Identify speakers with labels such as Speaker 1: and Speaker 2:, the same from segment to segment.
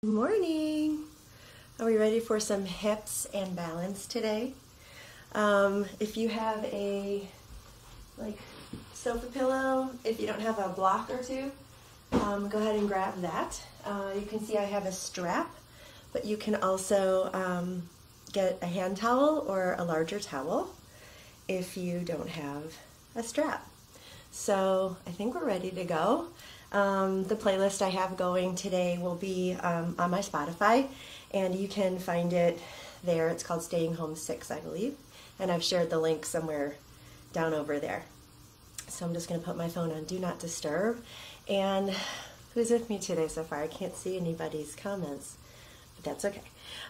Speaker 1: Good morning. Are we ready for some hips and balance today? If you have a sofa pillow, if you don't have a block or two, go ahead and grab that. You can see I have a strap, but you can also get a hand towel or a larger towel if you don't have a strap. So I think we're ready to go. The playlist I have going today will be on my Spotify, and you can find it there. It's called Staying Home 6, I believe, and I've shared the link somewhere down over there. So I'm just going to put my phone on Do Not Disturb. And who's with me today so far? I can't see anybody's comments, but that's okay.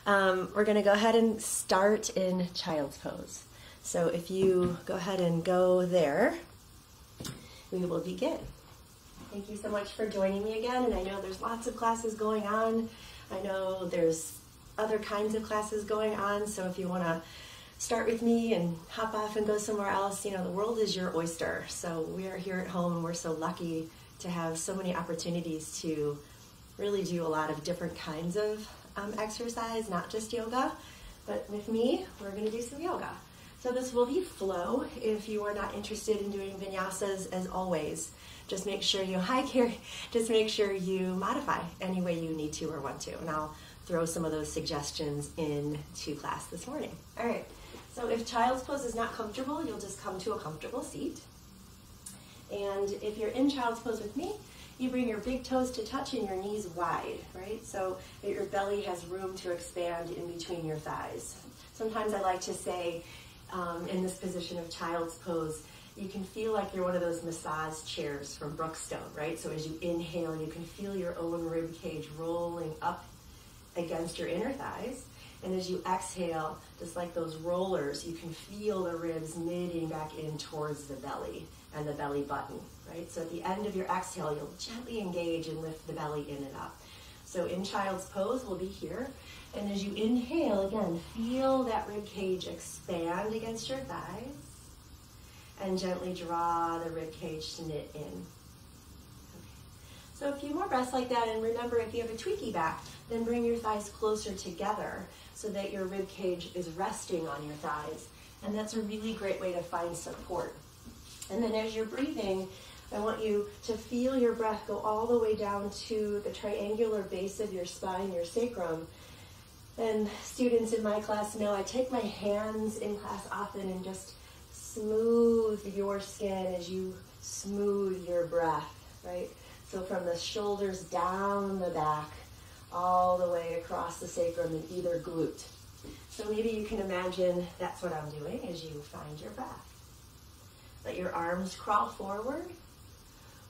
Speaker 1: We're going to go ahead and start in Child's Pose. So if you go ahead and go there, we will begin. Thank you so much for joining me again, and I know there's lots of classes going on. I know there's other kinds of classes going on, so if you want to start with me and hop off and go somewhere else, you know, the world is your oyster. So we are here at home, and we're so lucky to have so many opportunities to really do a lot of different kinds of exercise, not just yoga, but with me, we're going to do some yoga. So this will be flow. If you are not interested in doing vinyasas, as always, just make sure you, hi Carrie, just make sure you modify any way you need to or want to. And I'll throw some of those suggestions into class this morning. All right, so if Child's Pose is not comfortable, you'll just come to a comfortable seat. And if you're in Child's Pose with me, you bring your big toes to touch and your knees wide, right? So that your belly has room to expand in between your thighs. Sometimes I like to say, in this position of Child's Pose, you can feel like you're one of those massage chairs from Brookstone, right? So as you inhale, you can feel your own rib cage rolling up against your inner thighs. And as you exhale, just like those rollers, you can feel the ribs knitting back in towards the belly and the belly button, right? So at the end of your exhale, you'll gently engage and lift the belly in and up. So in Child's Pose, we'll be here. And as you inhale, again, feel that rib cage expand against your thighs and gently draw the rib cage to knit in. Okay. So a few more breaths like that, and remember, if you have a tweaky back, then bring your thighs closer together so that your rib cage is resting on your thighs. And that's a really great way to find support. And then as you're breathing, I want you to feel your breath go all the way down to the triangular base of your spine, your sacrum. And students in my class know I take my hands in class often and just smooth your skin as you smooth your breath, right? So from the shoulders down the back, all the way across the sacrum and either glute. So maybe you can imagine that's what I'm doing as you find your breath. Let your arms crawl forward,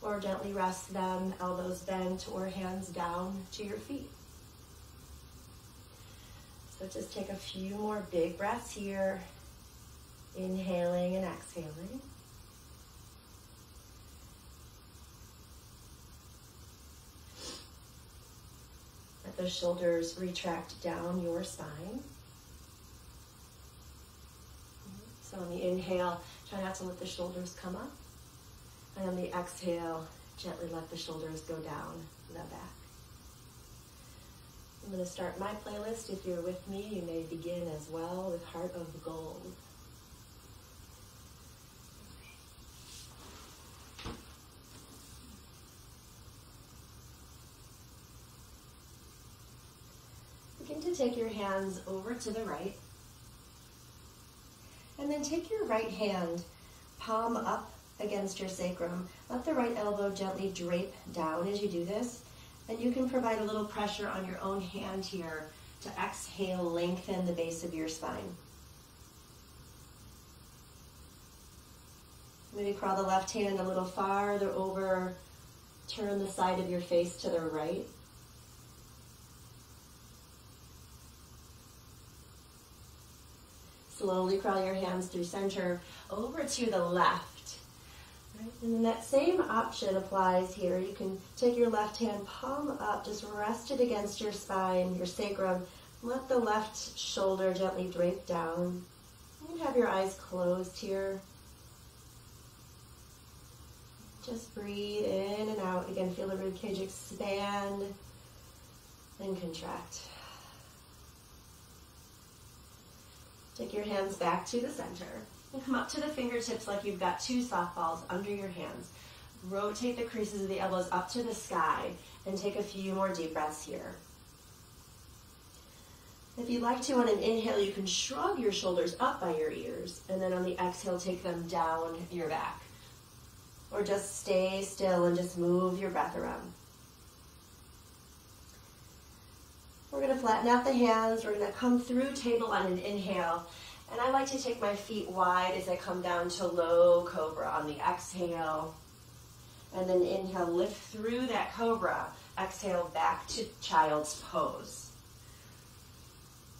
Speaker 1: or gently rest them, elbows bent or hands down to your feet. So just take a few more big breaths here, inhaling and exhaling. Let the shoulders retract down your spine. So on the inhale, try not to let the shoulders come up. And on the exhale, gently let the shoulders go down the back. I'm going to start my playlist. If you're with me, you may begin as well with Heart of Gold. Begin to take your hands over to the right. And then take your right hand, palm up against your sacrum. Let the right elbow gently drape down as you do this. And you can provide a little pressure on your own hand here to exhale, lengthen the base of your spine. Maybe crawl the left hand a little farther over, turn the side of your face to the right. Slowly crawl your hands through center over to the left. Right? And then that same option applies here. You can take your left hand, palm up, just rest it against your spine, your sacrum. Let the left shoulder gently drape down. You can have your eyes closed here. Just breathe in and out. Again, feel the ribcage expand. and contract. Take your hands back to the center and come up to the fingertips like you've got two softballs under your hands. Rotate the creases of the elbows up to the sky and take a few more deep breaths here. If you'd like to, on an inhale, you can shrug your shoulders up by your ears, and then on the exhale, take them down your back. Or just stay still and just move your breath around. We're going to flatten out the hands. We're going to come through table on an inhale. And I like to take my feet wide as I come down to low cobra on the exhale. And then inhale, lift through that cobra. Exhale, back to child's pose.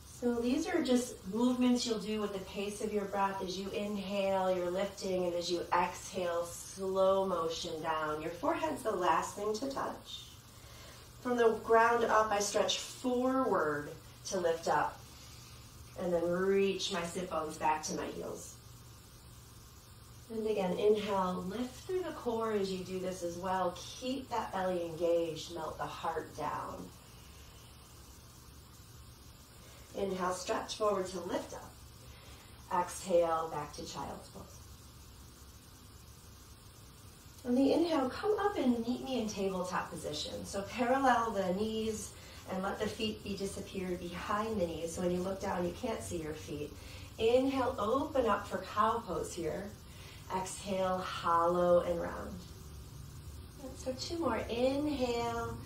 Speaker 1: So these are just movements you'll do with the pace of your breath. As you inhale, you're lifting, and as you exhale, slow motion down. Your forehead's the last thing to touch. From the ground up, I stretch forward to lift up, and then reach my sit bones back to my heels. And again, inhale, lift through the core as you do this as well. Keep that belly engaged, melt the heart down. Inhale, stretch forward to lift up. Exhale, back to child's pose. On the inhale, come up and meet me in tabletop position. So parallel the knees and let the feet be disappeared behind the knees. So when you look down, you can't see your feet. Inhale, open up for cow pose here. Exhale, hollow and round. And so two more. Inhale.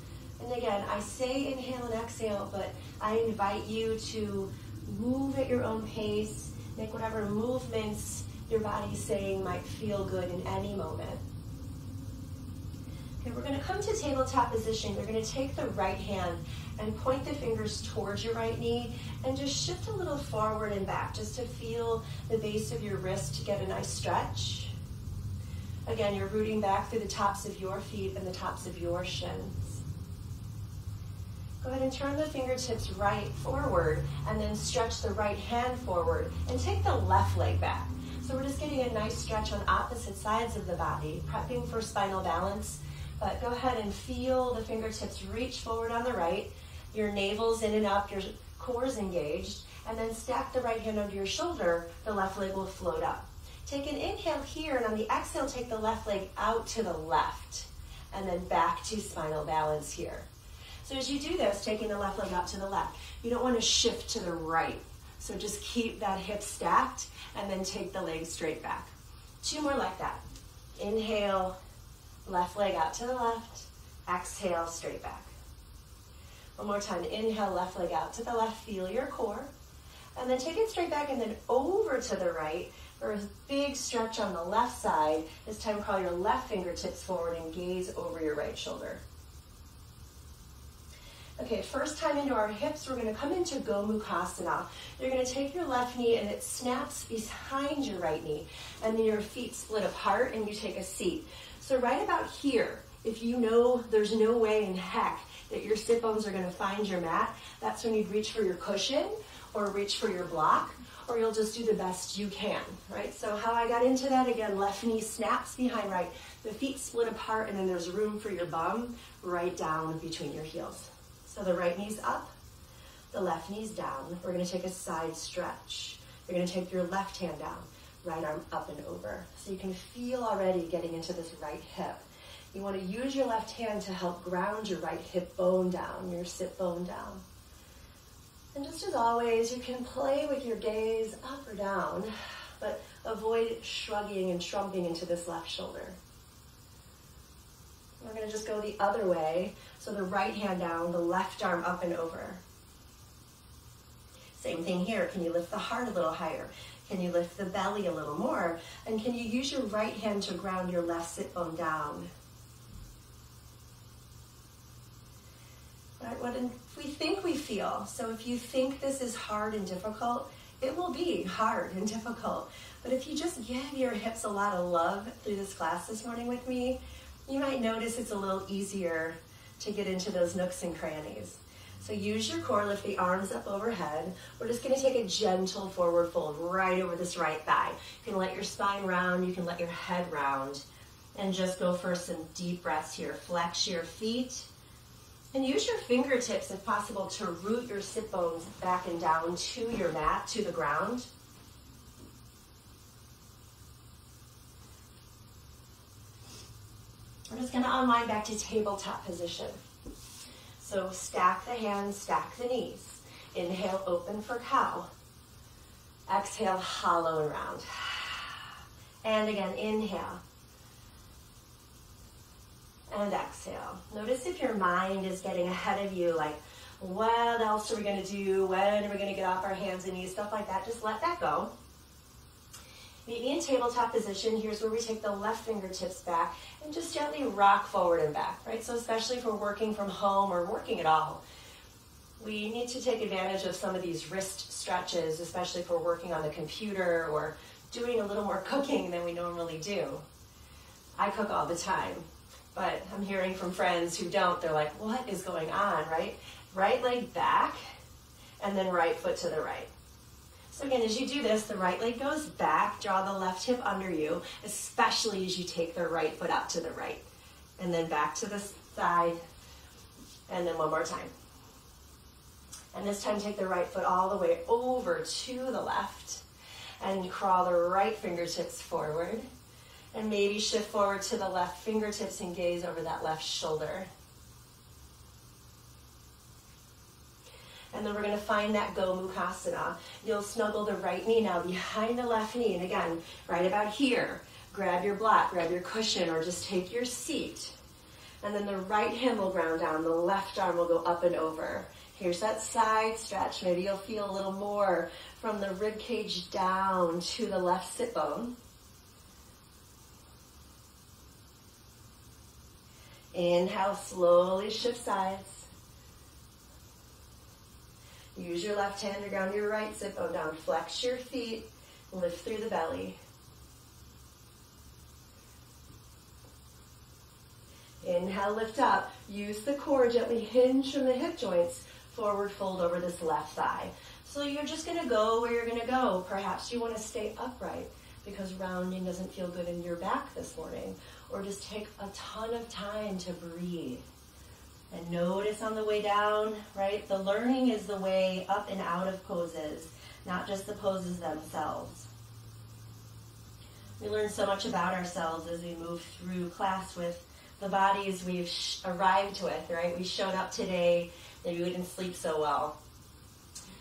Speaker 1: And again, I say inhale and exhale, but I invite you to move at your own pace. Make whatever movements your body's saying might feel good in any moment. Okay, we're going to come to tabletop position. You're going to take the right hand and point the fingers towards your right knee and just shift a little forward and back just to feel the base of your wrist to get a nice stretch. Again, you're rooting back through the tops of your feet and the tops of your shins. Go ahead and turn the fingertips right forward and then stretch the right hand forward and take the left leg back. So we're just getting a nice stretch on opposite sides of the body, prepping for spinal balance. But go ahead and feel the fingertips reach forward on the right, your navel's in and up, your core's engaged, and then stack the right hand under your shoulder, the left leg will float up. Take an inhale here, and on the exhale, take the left leg out to the left, and then back to spinal balance here. So as you do this, taking the left leg out to the left, you don't want to shift to the right. So just keep that hip stacked, and then take the leg straight back. Two more like that. Inhale, left leg out to the left, exhale, straight back. One more time, inhale, left leg out to the left, feel your core, and then take it straight back and then over to the right for a big stretch on the left side. This time, crawl your left fingertips forward and gaze over your right shoulder. Okay, first time into our hips, we're gonna come into Gomukhasana. You're gonna take your left knee and it snaps behind your right knee, and then your feet split apart and you take a seat. So right about here, if you know there's no way in heck that your sit bones are going to find your mat, that's when you'd reach for your cushion or reach for your block, or you'll just do the best you can, right? So how I got into that, again, left knee snaps behind right, the feet split apart, and then there's room for your bum right down between your heels. So the right knee's up, the left knee's down. We're going to take a side stretch. You're going to take your left hand down. Right arm up and over. So you can feel already getting into this right hip. You want to use your left hand to help ground your right hip bone down, your sit bone down. And just as always, you can play with your gaze up or down, but avoid shrugging and shrumping into this left shoulder. We're going to just go the other way. So the right hand down, the left arm up and over. Same thing here. Can you lift the heart a little higher? Can you lift the belly a little more? And can you use your right hand to ground your left sit bone down? Right, what we think we feel. So if you think this is hard and difficult, it will be hard and difficult. But if you just give your hips a lot of love through this class this morning with me, you might notice it's a little easier to get into those nooks and crannies. So use your core, lift the arms up overhead. We're just going to take a gentle forward fold right over this right thigh. You can let your spine round, you can let your head round, and just go for some deep breaths here. Flex your feet And use your fingertips, if possible, to root your sit bones back and down to your mat, to the ground. We're just going to unwind back to tabletop position. So stack the hands, stack the knees. Inhale, open for cow. Exhale, hollow and round. And again, inhale. And exhale. Notice if your mind is getting ahead of you, like, what else are we going to do? When are we going to get off our hands and knees? Stuff like that. Just let that go. Meet me in tabletop position. Here's where we take the left fingertips back and just gently rock forward and back, right? So especially if we're working from home or working at all, we need to take advantage of some of these wrist stretches, especially if we're working on the computer or doing a little more cooking than we normally do. I cook all the time, but I'm hearing from friends who don't. They're like, what is going on, right? Right leg back, and then right foot to the right. So again, as you do this, the right leg goes back, draw the left hip under you, especially as you take the right foot out to the right. And then back to the side, and then one more time. And this time take the right foot all the way over to the left, and crawl the right fingertips forward. And maybe shift forward to the left fingertips and gaze over that left shoulder. And then we're going to find that Gomukhasana. You'll snuggle the right knee now behind the left knee. And again, right about here, grab your block, grab your cushion, or just take your seat. And then the right hand will ground down. The left arm will go up and over. Here's that side stretch. Maybe you'll feel a little more from the rib cage down to the left sit bone. Inhale, slowly shift sides. Use your left hand to ground your right sit bone down. Flex your feet, lift through the belly. Inhale, lift up. Use the core, gently hinge from the hip joints. Forward fold over this left thigh. So you're just going to go where you're going to go. Perhaps you want to stay upright because rounding doesn't feel good in your back this morning. Or just take a ton of time to breathe. And notice on the way down, right? The learning is the way up and out of poses, not just the poses themselves. We learn so much about ourselves as we move through class with the bodies we've arrived with, right? We showed up today, maybe we didn't sleep so well.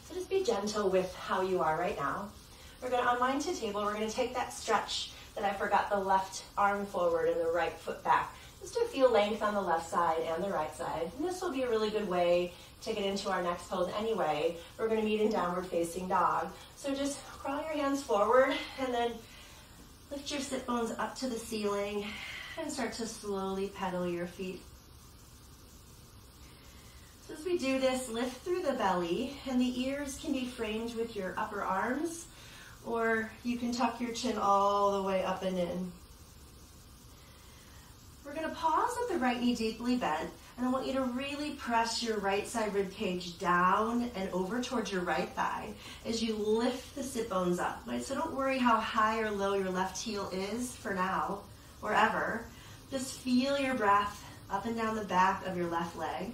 Speaker 1: So just be gentle with how you are right now. We're going to unwind to table. We're going to take that stretch that I forgot, the left arm forward and the right foot back, just to feel length on the left side and the right side. And this will be a really good way to get into our next pose anyway. We're going to meet in downward facing dog. So just crawl your hands forward and then lift your sit bones up to the ceiling and start to slowly pedal your feet. So as we do this, lift through the belly, and the ears can be framed with your upper arms, or you can tuck your chin all the way up and in. We're going to pause with the right knee deeply bent, and I want you to really press your right side rib cage down and over towards your right thigh as you lift the sit bones up. Right? So don't worry how high or low your left heel is for now or ever. Just feel your breath up and down the back of your left leg.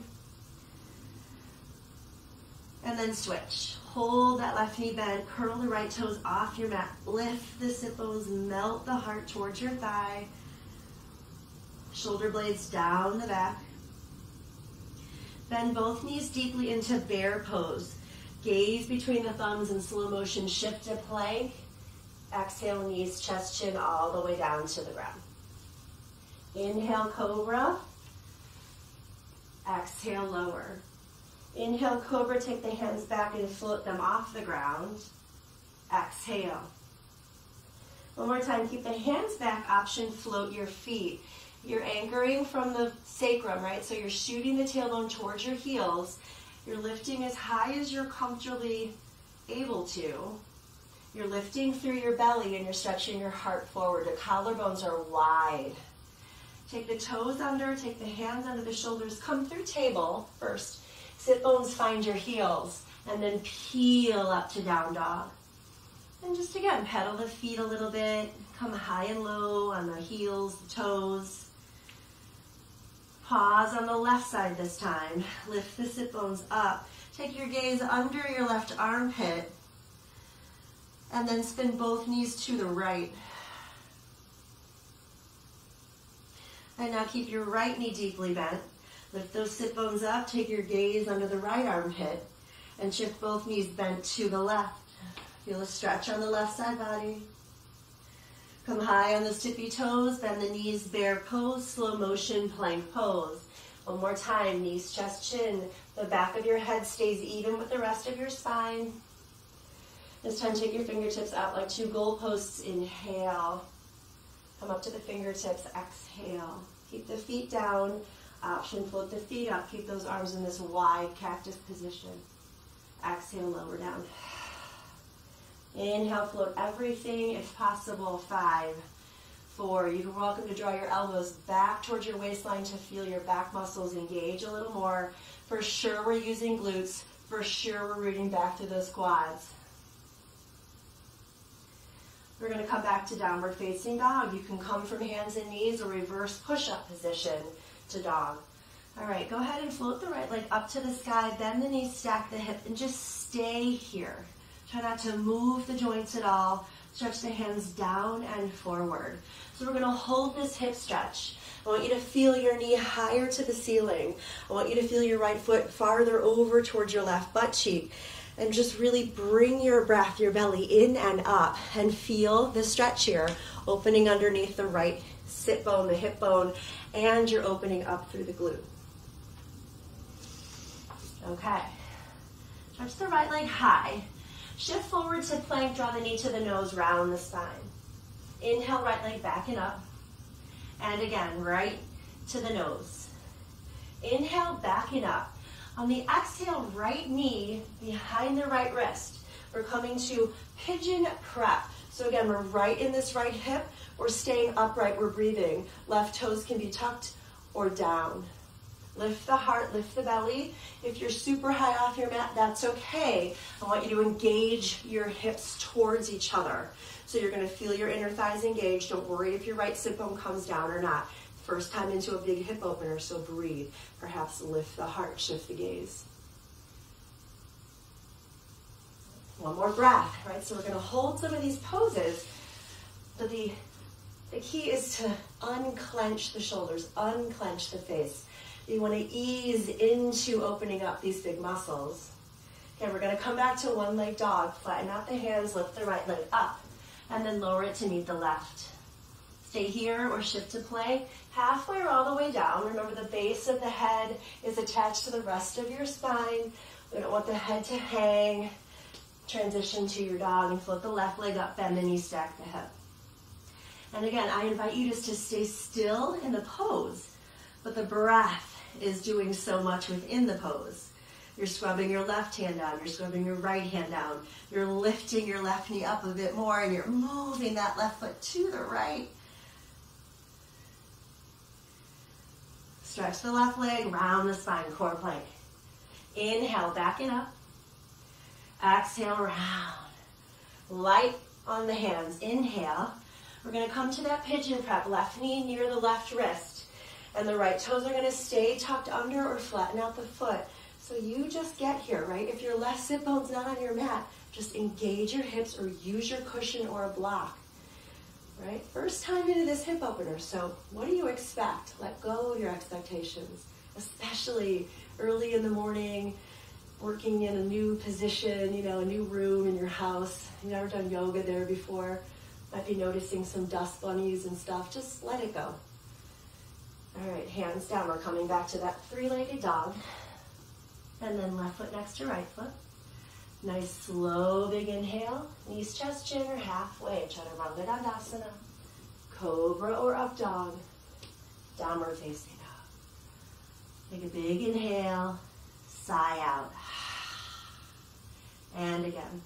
Speaker 1: And then switch. Hold that left knee bent, curl the right toes off your mat, lift the sit bones, melt the heart towards your thigh, shoulder blades down the back. Bend both knees deeply into bear pose. Gaze between the thumbs in slow motion, shift to plank. Exhale, knees, chest, chin all the way down to the ground. Inhale, cobra. Exhale, lower. Inhale, cobra, take the hands back and float them off the ground. Exhale. One more time, keep the hands back, option, float your feet. You're anchoring from the sacrum, right? So you're shooting the tailbone towards your heels. You're lifting as high as you're comfortably able to. You're lifting through your belly and you're stretching your heart forward. The collarbones are wide. Take the toes under, take the hands under the shoulders. Come through table first. Sit bones find your heels, and then peel up to down dog. And just again, pedal the feet a little bit. Come high and low on the heels, the toes. Pause on the left side this time. Lift the sit bones up. Take your gaze under your left armpit. And then spin both knees to the right. And now keep your right knee deeply bent. Lift those sit bones up. Take your gaze under the right armpit. And shift both knees bent to the left. Feel a stretch on the left side body. Come high on those tippy toes, bend the knees, bear pose, slow motion, plank pose. One more time, knees, chest, chin. The back of your head stays even with the rest of your spine. This time, take your fingertips out like two goalposts. Inhale. Come up to the fingertips, exhale. Keep the feet down. Option, float the feet up. Keep those arms in this wide cactus position. Exhale, lower down. Inhale, float everything if possible. 5, 4. You're welcome to draw your elbows back towards your waistline to feel your back muscles engage a little more. For sure we're using glutes. For sure we're rooting back through those quads. We're going to come back to downward facing dog. You can come from hands and knees or reverse push-up position to dog. All right, go ahead and float the right leg up to the sky. Bend the knees, stack the hip, and just stay here. Try not to move the joints at all. Stretch the hands down and forward. So we're going to hold this hip stretch. I want you to feel your knee higher to the ceiling. I want you to feel your right foot farther over towards your left butt cheek. And just really bring your breath, your belly in and up. And feel the stretch here, opening underneath the right sit bone, the hip bone, and you're opening up through the glute. Okay. Stretch the right leg high. Shift forward to plank, draw the knee to the nose, round the spine. Inhale, right leg backing up. And again, right to the nose. Inhale, backing up. On the exhale, right knee behind the right wrist. We're coming to pigeon prep. So again, we're right in this right hip. We're staying upright, we're breathing. Left toes can be tucked or down. Lift the heart, lift the belly. If you're super high off your mat, that's okay. I want you to engage your hips towards each other. So you're going to feel your inner thighs engaged. Don't worry if your right sit bone comes down or not. First time into a big hip opener, so breathe. Perhaps lift the heart, shift the gaze. One more breath, right? So we're going to hold some of these poses. But the key is to unclench the shoulders, unclench the face. You want to ease into opening up these big muscles. Okay, we're going to come back to one leg dog. Flatten out the hands, lift the right leg up, and then lower it to meet the left. Stay here or shift to plank, halfway or all the way down. Remember the base of the head is attached to the rest of your spine. We don't want the head to hang. Transition to your dog and float the left leg up, bend the knee, stack the hip. And again, I invite you just to stay still in the pose, but the breath is doing so much within the pose. You're scrubbing your left hand down, you're scrubbing your right hand down, you're lifting your left knee up a bit more, and you're moving that left foot to the right. Stretch the left leg, round the spine, core plank. Inhale, backing up. Exhale, round. Light on the hands. Inhale. We're going to come to that pigeon prep, left knee near the left wrist. And the right toes are going to stay tucked under or flatten out the foot. So you just get here, right? If your left sit bone's not on your mat, just engage your hips or use your cushion or a block, right? First time into this hip opener, so what do you expect? Let go of your expectations, especially early in the morning, working in a new position, you know, a new room in your house. You've never done yoga there before. Might be noticing some dust bunnies and stuff. Just let it go. All right, hands down. We're coming back to that three-legged dog. And then left foot next to right foot. Nice, slow, big inhale. Knees, chest, chin, or halfway. Chaturanga Dandasana. Cobra or up dog. Downward facing dog. Take a big inhale. Sigh out. And again.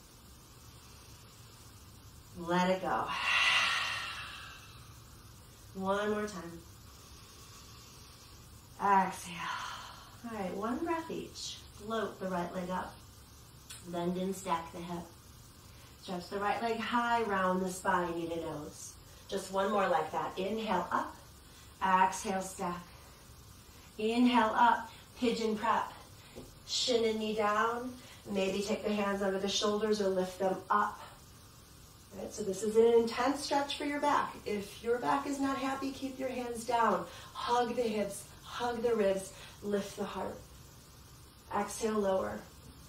Speaker 1: Let it go. One more time. Exhale. All right, one breath each. Float the right leg up. Bend and stack the hip. Stretch the right leg high, round the spine, knee to nose. Just one more like that. Inhale up. Exhale, stack. Inhale up, pigeon prep. Shin and knee down. Maybe take the hands under the shoulders or lift them up. Right, so this is an intense stretch for your back. If your back is not happy, keep your hands down. Hug the hips, hug the ribs, lift the heart. Exhale, lower.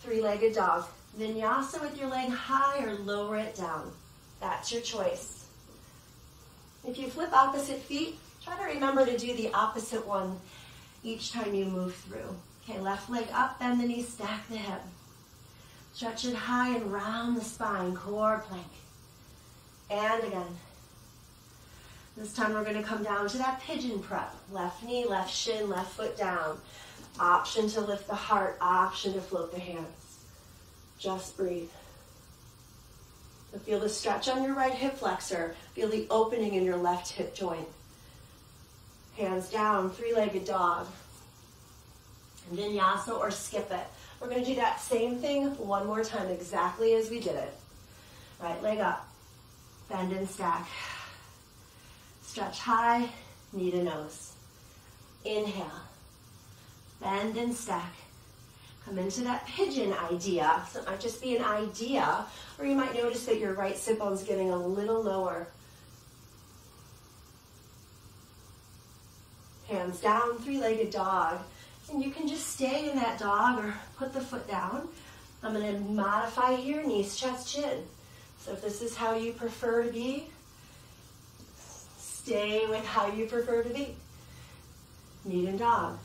Speaker 1: Three-legged dog. Vinyasa with your leg high or lower it down. That's your choice. If you flip opposite feet, try to remember to do the opposite one each time you move through. Okay, left leg up, bend the knee, stack the hip. Stretch it high and round the spine, core plank. And again. This time we're going to come down to that pigeon prep. Left knee, left shin, left foot down. Option to lift the heart, option to float the hands. Just breathe. So feel the stretch on your right hip flexor. Feel the opening in your left hip joint. Hands down, three-legged dog. Vinyasa or skip it. We're going to do that same thing one more time, exactly as we did it. Right leg up, bend and stack. Stretch high, knee to nose. Inhale, bend and stack. Come into that pigeon idea. So it might just be an idea, or you might notice that your right sit bone's getting a little lower. Hands down, three-legged dog. And you can just stay in that dog or put the foot down. I'm going to modify here, knees, chest, chin. So if this is how you prefer to be, stay with how you prefer to be. Knee and dog.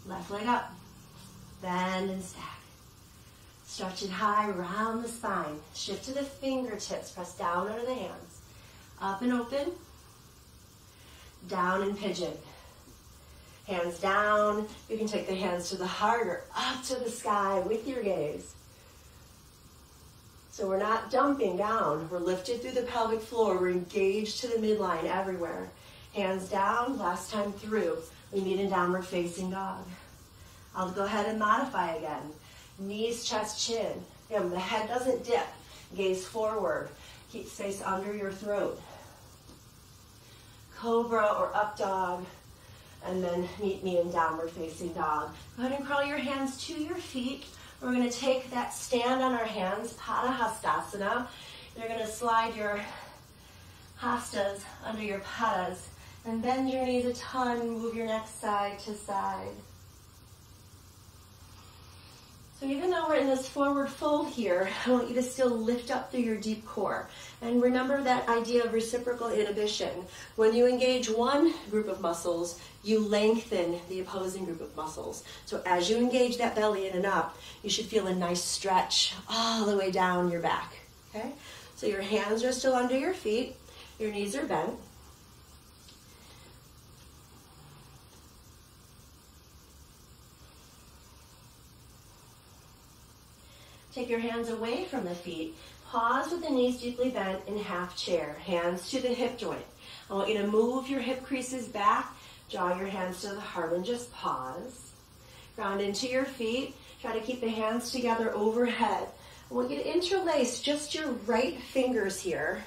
Speaker 1: Left leg up. Bend and stack. Stretch it high, round the spine. Shift to the fingertips. Press down under the hands. Up and open. Down and pigeon. Hands down. You can take the hands to the heart or up to the sky with your gaze. So we're not dumping down. We're lifted through the pelvic floor. We're engaged to the midline everywhere. Hands down. Last time through. We meet in downward facing dog. I'll go ahead and modify again. Knees, chest, chin. Again, the head doesn't dip. Gaze forward. Keep space under your throat. Cobra or up dog. And then meet me in downward facing dog. Go ahead and curl your hands to your feet. We're going to take that stand on our hands, Padahastasana. You're going to slide your hastas under your padas. And bend your knees a ton, move your neck side to side. So even though we're in this forward fold here, I want you to still lift up through your deep core. And remember that idea of reciprocal inhibition. When you engage one group of muscles, you lengthen the opposing group of muscles. So as you engage that belly in and up, you should feel a nice stretch all the way down your back. Okay? So your hands are still under your feet. Your knees are bent. Take your hands away from the feet. Pause with the knees deeply bent in half chair. Hands to the hip joint. I want you to move your hip creases back. Draw your hands to the heart and just pause. Ground into your feet. Try to keep the hands together overhead. I want you to interlace just your right fingers here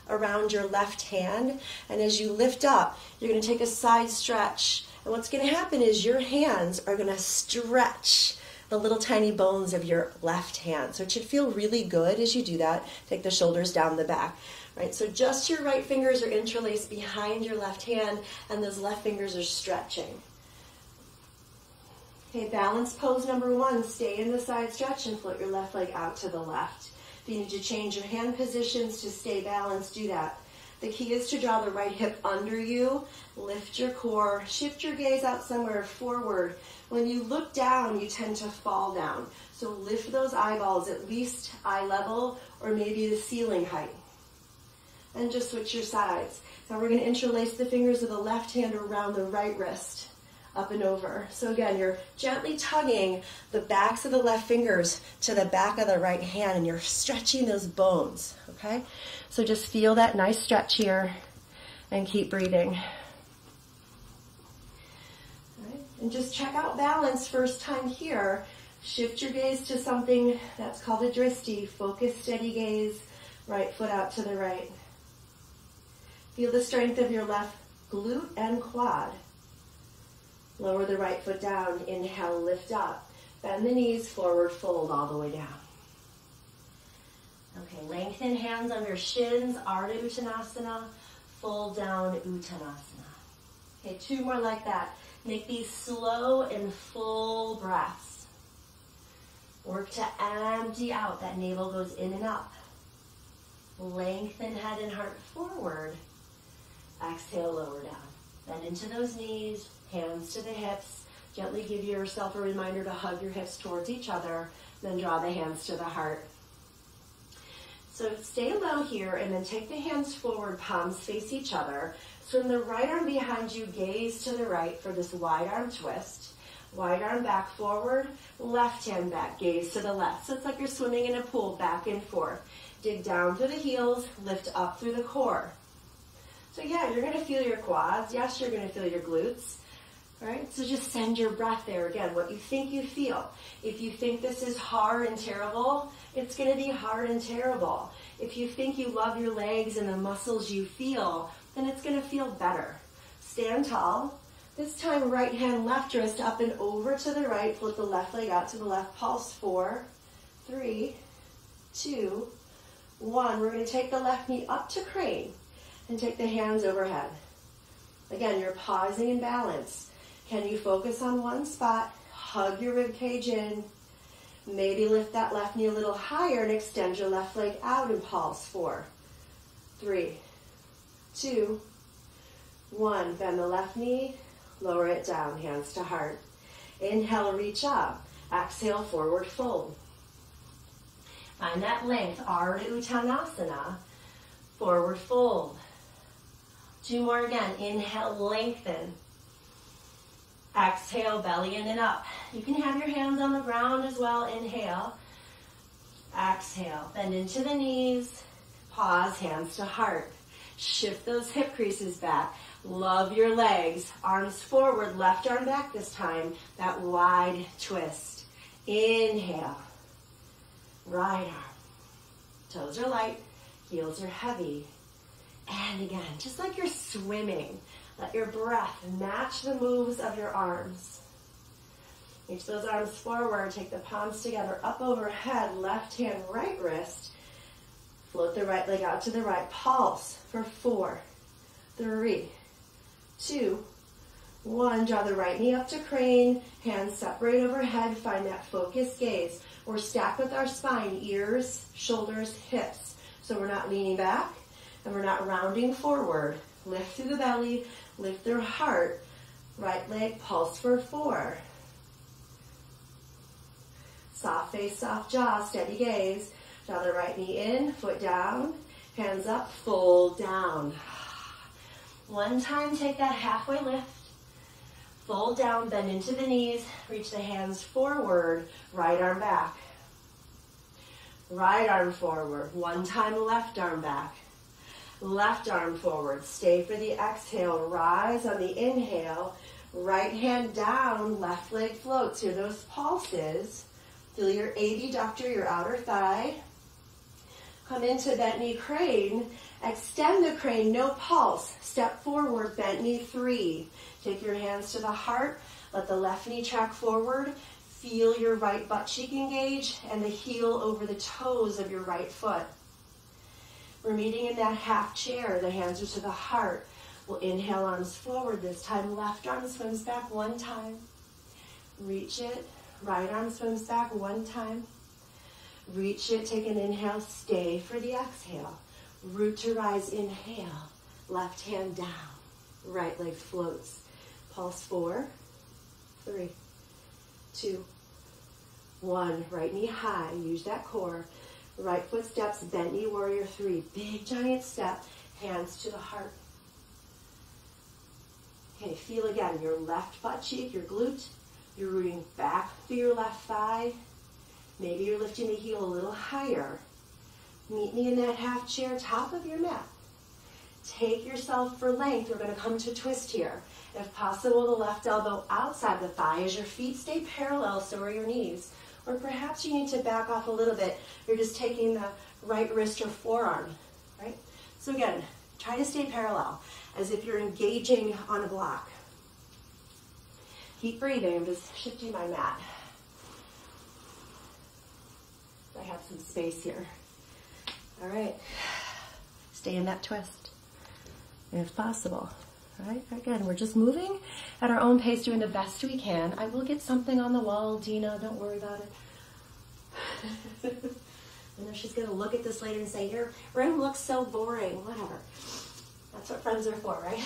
Speaker 1: around your left hand. And as you lift up, you're going to take a side stretch. And what's going to happen is your hands are going to stretch the little tiny bones of your left hand. So it should feel really good as you do that. Take the shoulders down the back. Right, so just your right fingers are interlaced behind your left hand, and those left fingers are stretching. Okay, balance pose number one. Stay in the side stretch and float your left leg out to the left. If you need to change your hand positions to stay balanced, do that. The key is to draw the right hip under you, lift your core, shift your gaze out somewhere forward. When you look down, you tend to fall down. So lift those eyeballs at least eye level or maybe the ceiling height. And just switch your sides. Now we're going to interlace the fingers of the left hand around the right wrist, up and over. So again, you're gently tugging the backs of the left fingers to the back of the right hand, and you're stretching those bones, okay? So just feel that nice stretch here and keep breathing. All right. And just check out balance first time here. Shift your gaze to something that's called a dristi. Focus, steady gaze, right foot out to the right. Feel the strength of your left glute and quad. Lower the right foot down. Inhale, lift up. Bend the knees, forward fold all the way down. Okay, lengthen hands under shins, Ardha Uttanasana, fold down Uttanasana. Okay, 2 more like that. Make these slow and full breaths. Work to empty out. That navel goes in and up. Lengthen head and heart forward. Exhale, lower down. Bend into those knees, hands to the hips. Gently give yourself a reminder to hug your hips towards each other. Then draw the hands to the heart. So stay low here and then take the hands forward, palms face each other. Swing the right arm behind you, gaze to the right for this wide arm twist. Wide arm back forward, left hand back, gaze to the left. So it's like you're swimming in a pool, back and forth. Dig down through the heels, lift up through the core. So yeah, you're gonna feel your quads. Yes, you're gonna feel your glutes. All right, so just send your breath there. Again, what you think you feel. If you think this is hard and terrible, it's gonna be hard and terrible. If you think you love your legs and the muscles you feel, then it's gonna feel better. Stand tall. This time, right hand, left wrist up and over to the right. Flip the left leg out to the left. Pulse 4, 3, 2, 1. We're gonna take the left knee up to crane and take the hands overhead. Again, you're pausing in balance. Can you focus on one spot? Hug your rib cage in. Maybe lift that left knee a little higher and extend your left leg out and pulse. 4, 3, 2, 1. Bend the left knee, lower it down, hands to heart. Inhale, reach up. Exhale, forward fold. Find that length, Ardha Uttanasana, forward fold. 2 more again. Inhale, lengthen. Exhale, belly in and up. You can have your hands on the ground as well. Inhale. Exhale. Bend into the knees. Pause, hands to heart. Shift those hip creases back. Love your legs. Arms forward, left arm back this time. That wide twist. Inhale. Right arm. Toes are light. Heels are heavy. And again, just like you're swimming, let your breath match the moves of your arms. Reach those arms forward, take the palms together, up overhead, left hand, right wrist. Float the right leg out to the right. Pulse for 4, 3, 2, 1. Draw the right knee up to crane, hands separate overhead, find that focused gaze. We're stacked with our spine, ears, shoulders, hips. So we're not leaning back and we're not rounding forward. Lift through the belly, lift their heart. Right leg, pulse for 4. Soft face, soft jaw, steady gaze. Draw the right knee in, foot down, hands up, fold down. One time, take that halfway lift. Fold down, bend into the knees, reach the hands forward, right arm back. Right arm forward, one time left arm back. Left arm forward, stay for the exhale, rise on the inhale, right hand down, left leg floats. Hear those pulses. Feel your adductor, your outer thigh. Come into bent knee crane, extend the crane, no pulse. Step forward, bent knee 3. Take your hands to the heart, let the left knee track forward. Feel your right butt cheek engage and the heel over the toes of your right foot. We're meeting in that half chair. The hands are to the heart. We'll inhale, arms forward. This time, left arm swims back one time. Reach it. Right arm swims back one time. Reach it. Take an inhale. Stay for the exhale. Root to rise. Inhale. Left hand down. Right leg floats. Pulse 4, 3, 2, 1. Right knee high. Use that core. Right foot steps, bent knee, warrior 3. Big giant step, hands to the heart. Okay, feel again your left butt cheek, your glute. You're rooting back through your left thigh. Maybe you're lifting the heel a little higher. Meet me in that half chair, top of your mat. Take yourself for length. We're going to come to twist here. If possible, the left elbow outside the thigh as your feet stay parallel, so are your knees. Or perhaps you need to back off a little bit. You're just taking the right wrist or forearm, right? So again, try to stay parallel, as if you're engaging on a block. Keep breathing. I'm just shifting my mat. I have some space here. All right. Stay in that twist if possible. All right. Again, we're just moving at our own pace, doing the best we can. I will get something on the wall, Dina. Don't worry about it. I know she's going to look at this later and say, your room looks so boring. Whatever. That's what friends are for, right?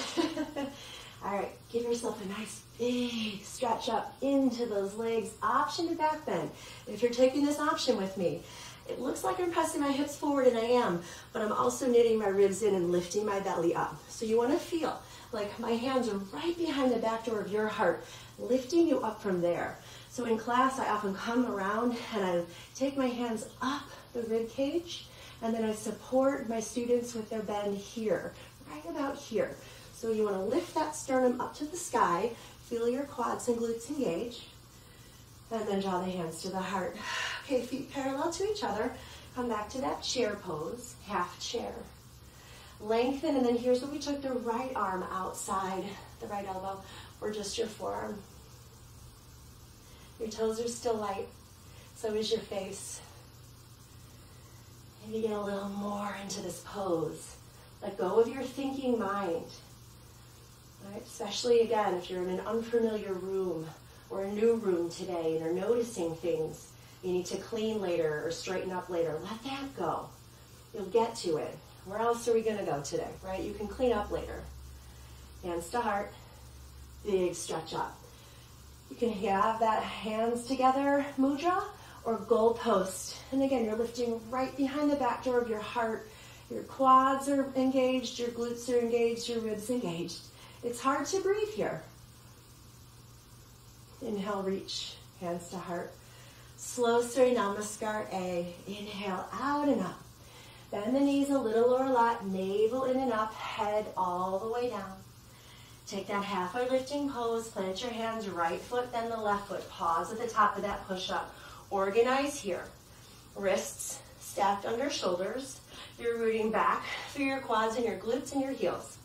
Speaker 1: All right. Give yourself a nice big stretch up into those legs. Option to back bend. If you're taking this option with me, it looks like I'm pressing my hips forward, and I am, but I'm also knitting my ribs in and lifting my belly up. So you want to feel like my hands are right behind the back door of your heart, lifting you up from there. So in class, I often come around and I take my hands up the rib cage, and then I support my students with their bend here, right about here. So you want to lift that sternum up to the sky, feel your quads and glutes engage, and then draw the hands to the heart. Okay, feet parallel to each other. Come back to that chair pose, half chair. Lengthen, and then here's where we took the right arm outside the right elbow, or just your forearm. Your toes are still light, so is your face. Maybe get a little more into this pose. Let go of your thinking mind. Right? Especially, again, if you're in an unfamiliar room or a new room today and you're noticing things you need to clean later or straighten up later, let that go. You'll get to it. Where else are we going to go today, right? You can clean up later. Hands to heart, big stretch up. You can have that hands together mudra or goal post. And again, you're lifting right behind the back door of your heart. Your quads are engaged, your glutes are engaged, your ribs engaged. It's hard to breathe here. Inhale, reach, hands to heart. Slow Surya Namaskar A. Inhale, out and up. Bend the knees a little or a lot, navel in and up, head all the way down. Take that halfway lifting pose, plant your hands, right foot, then the left foot. Pause at the top of that push-up. Organize here. Wrists stacked under shoulders. You're rooting back through your quads and your glutes and your heels.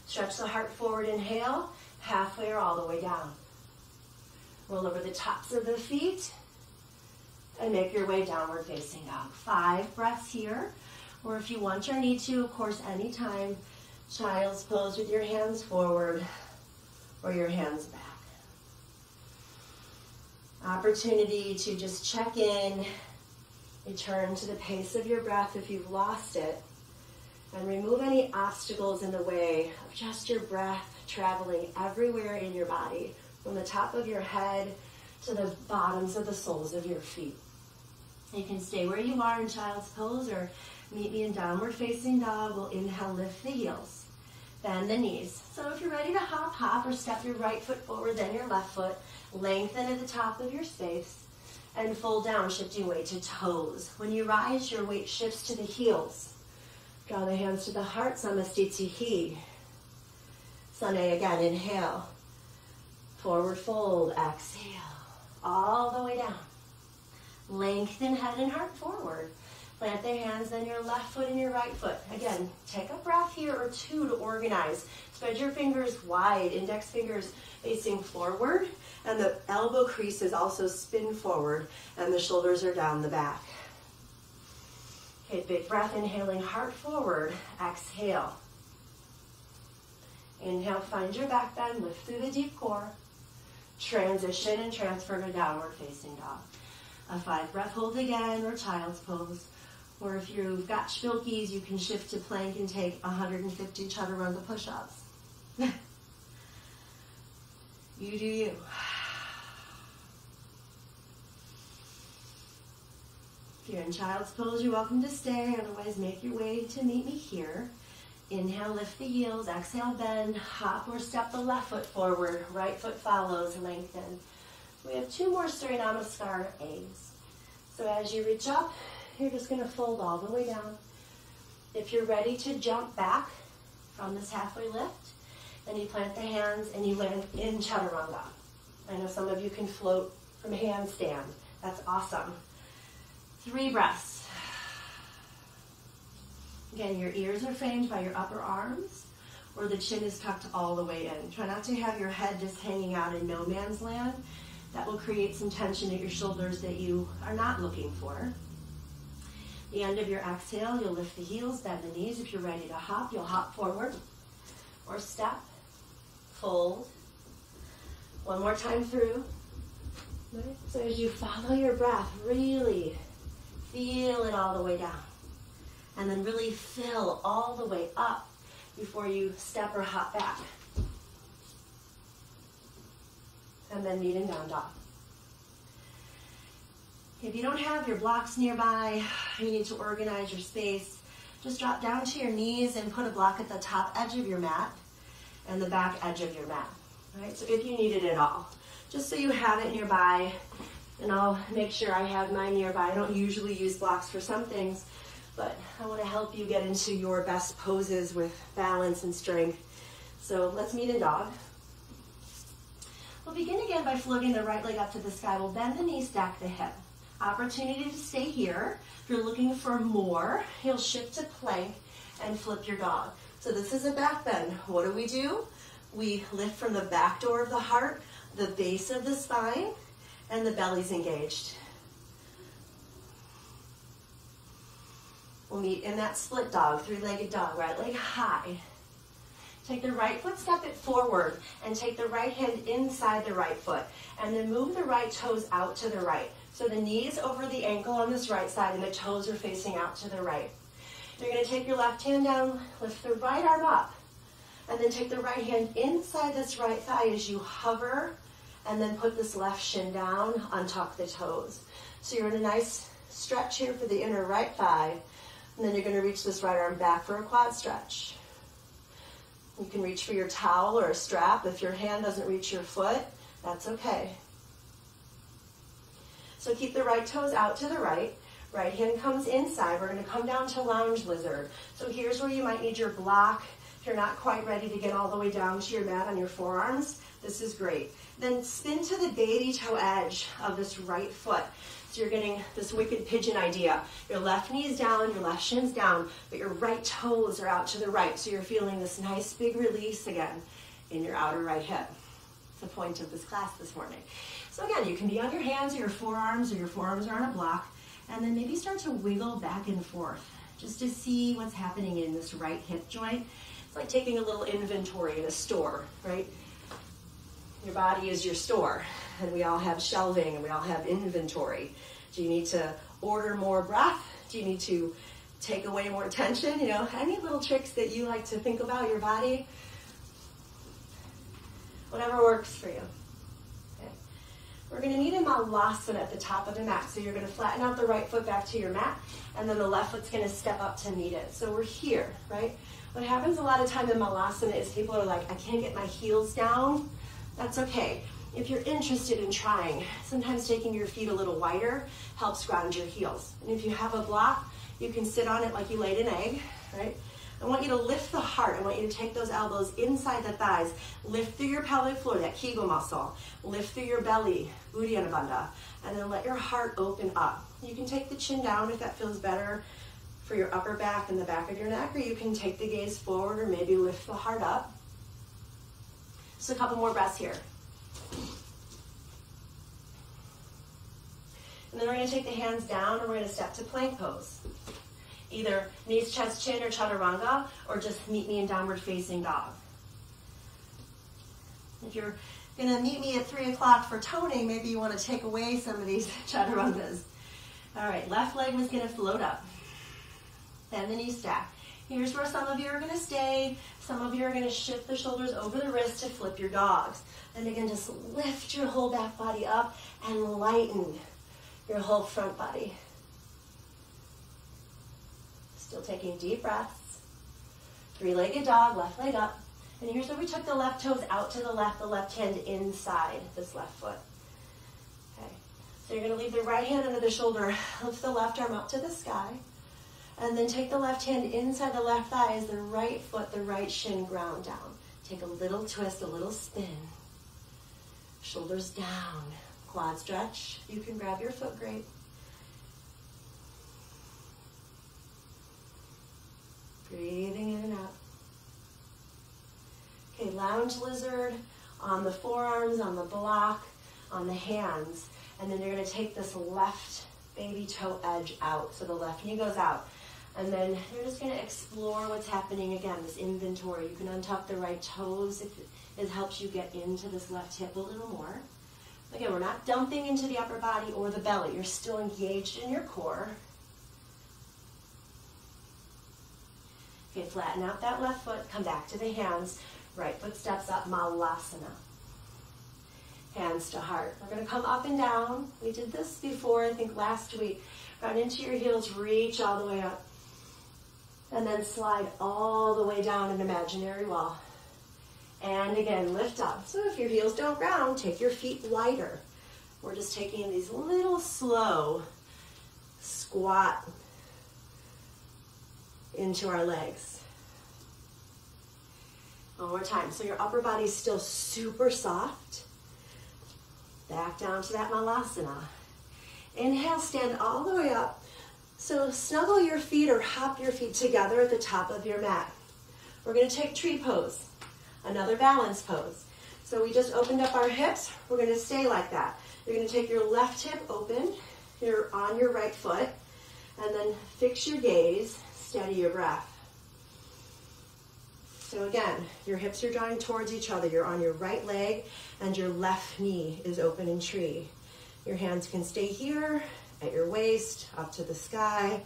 Speaker 1: Stretch the heart forward, inhale, halfway or all the way down. Roll over the tops of the feet and make your way downward facing dog. 5 breaths here, or if you want or need to, of course, anytime, child's pose with your hands forward or your hands back. Opportunity to just check in, return to the pace of your breath if you've lost it, and remove any obstacles in the way of just your breath traveling everywhere in your body, from the top of your head to the bottoms of the soles of your feet. You can stay where you are in child's pose or meet me in downward facing dog. We'll inhale, lift the heels, bend the knees. So if you're ready to hop, hop, or step your right foot forward, then your left foot. Lengthen at the top of your space and fold down, shifting weight to toes. When you rise, your weight shifts to the heels. Draw the hands to the heart, Samastitihi. Sane again, inhale. Forward fold, exhale. All the way down. Lengthen head and heart forward. Plant the hands, then your left foot and your right foot. Again, take a breath here or two to organize. Spread your fingers wide, index fingers facing forward, and the elbow creases also spin forward, and the shoulders are down the back. Okay, big breath, inhaling, heart forward, exhale. Inhale, find your back bend, lift through the deep core. Transition and transfer to downward facing dog. A 5-breath hold again, or child's pose. Or if you've got Schmilkies, you can shift to plank and take 150 chaturanga push-ups. You do you. If you're in child's pose, you're welcome to stay. Otherwise, make your way to meet me here. Inhale, lift the heels. Exhale, bend. Hop or step the left foot forward. Right foot follows, lengthen. We have 2 more Surya Namaskar A's. So as you reach up, you're just going to fold all the way down. If you're ready to jump back from this halfway lift, then you plant the hands and you land in chaturanga. I know some of you can float from handstand. That's awesome. 3 breaths. Again, your ears are framed by your upper arms or the chin is tucked all the way in. Try not to have your head just hanging out in no man's land. That will create some tension at your shoulders that you are not looking for. The end of your exhale, you'll lift the heels, bend the knees. If you're ready to hop, you'll hop forward or step, fold. One more time through. So as you follow your breath, really feel it all the way down. And then really fill all the way up before you step or hop back. And then meet in down dog. If you don't have your blocks nearby, you need to organize your space. Just drop down to your knees and put a block at the top edge of your mat and the back edge of your mat. Right? So if you need it at all, just so you have it nearby, and I'll make sure I have mine nearby. I don't usually use blocks for some things, but I want to help you get into your best poses with balance and strength. So let's meet in dog. We'll begin again by floating the right leg up to the sky. We'll bend the knee, stack the hip. Opportunity to stay here. If you're looking for more, you'll shift to plank and flip your dog. So this is a back bend. What do? We lift from the back door of the heart, the base of the spine, and the belly's engaged. We'll meet in that split dog, three-legged dog, right leg high. Take the right foot, step it forward, and take the right hand inside the right foot. And then move the right toes out to the right. So the knees over the ankle on this right side, and the toes are facing out to the right. You're going to take your left hand down, lift the right arm up, and then take the right hand inside this right thigh as you hover, and then put this left shin down, untuck the toes. So you're in a nice stretch here for the inner right thigh, and then you're going to reach this right arm back for a quad stretch. You can reach for your towel or a strap. If your hand doesn't reach your foot, that's okay. So keep the right toes out to the right. Right hand comes inside. We're going to come down to lounge lizard. So here's where you might need your block. If you're not quite ready to get all the way down to your mat on your forearms, this is great. Then spin to the baby toe edge of this right foot. So you're getting this wicked pigeon idea. Your left knee is down, your left shin's down, but your right toes are out to the right. So you're feeling this nice big release again in your outer right hip. It's the point of this class this morning. So again, you can be on your hands or your forearms are on a block, and then maybe start to wiggle back and forth just to see what's happening in this right hip joint. It's like taking a little inventory in a store, right? Your body is your store, and we all have shelving and we all have inventory. Do you need to order more breath? Do you need to take away more tension? You know, any little tricks that you like to think about your body? Whatever works for you. Okay. We're going to meet in Malasana at the top of the mat. So you're going to flatten out the right foot back to your mat, and then the left foot's going to step up to meet it. So we're here, right? What happens a lot of time in Malasana is people are like, I can't get my heels down. That's okay. If you're interested in trying, sometimes taking your feet a little wider helps ground your heels. And if you have a block, you can sit on it like you laid an egg, right? I want you to lift the heart. I want you to take those elbows inside the thighs. Lift through your pelvic floor, that Kegel muscle. Lift through your belly, Uddiyana Bandha. And then let your heart open up. You can take the chin down if that feels better for your upper back and the back of your neck, or you can take the gaze forward or maybe lift the heart up. Just a couple more breaths here. And then we're going to take the hands down and we're going to step to plank pose. Either knees, chest, chin, or chaturanga, or just meet me in downward facing dog. If you're going to meet me at 3 o'clock for toning, maybe you want to take away some of these chaturangas. All right, left leg was going to float up. Then the knee stack. Here's where some of you are going to stay. Some of you are going to shift the shoulders over the wrist to flip your dogs. And again, just lift your whole back body up and lighten your whole front body. Still taking deep breaths. Three-legged dog, left leg up. And here's where we took the left toes out to the left hand inside this left foot. Okay. So you're going to leave the right hand under the shoulder, lift the left arm up to the sky, and then take the left hand inside the left thigh as the right foot, the right shin ground down. Take a little twist, a little spin. Shoulders down. Quad stretch. You can grab your foot, great. Breathing in and out. lunge lizard on the forearms, on the block, on the hands. And then you're going to take this left baby toe edge out. So the left knee goes out. And then you're just going to explore what's happening again, this inventory. You can untuck the right toes if it helps you get into this left hip a little more. Again, we're not dumping into the upper body or the belly. You're still engaged in your core. Okay, flatten out that left foot. Come back to the hands. Right foot steps up, Malasana. Hands to heart. We're going to come up and down. We did this before, I think last week. Run into your heels, reach all the way up. And then slide all the way down an imaginary wall. And again, lift up. So if your heels don't ground, take your feet wider. We're just taking these little slow squat into our legs. One more time. So your upper body is still super soft. Back down to that Malasana. Inhale, stand all the way up. So snuggle your feet or hop your feet together at the top of your mat. We're going to take tree pose, another balance pose. So we just opened up our hips. We're going to stay like that. You're going to take your left hip open. You're on your right foot. And then fix your gaze, steady your breath. So again, your hips are drawing towards each other. You're on your right leg and your left knee is open in tree. Your hands can stay here at your waist, up to the sky.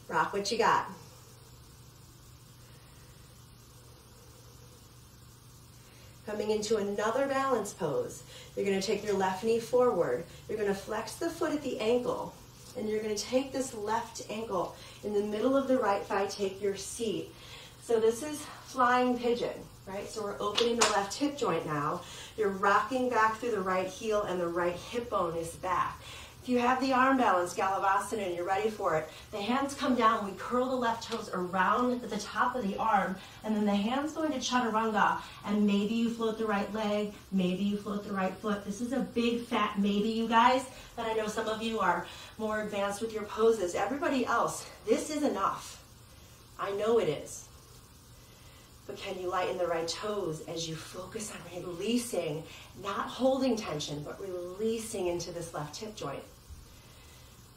Speaker 1: Rock what you got. Coming into another balance pose. You're going to take your left knee forward. You're going to flex the foot at the ankle. And you're going to take this left ankle in the middle of the right thigh, take your seat. So this is flying pigeon, right? So we're opening the left hip joint now. You're rocking back through the right heel and the right hip bone is back. If you have the arm balance, Galavasana, and you're ready for it, the hands come down. We curl the left toes around the top of the arm, and then the hands go into Chaturanga, and maybe you float the right leg, maybe you float the right foot. This is a big fat maybe, you guys, but I know some of you are more advanced with your poses. Everybody else, this is enough. I know it is. But can you lighten the right toes as you focus on releasing, not holding tension, but releasing into this left hip joint?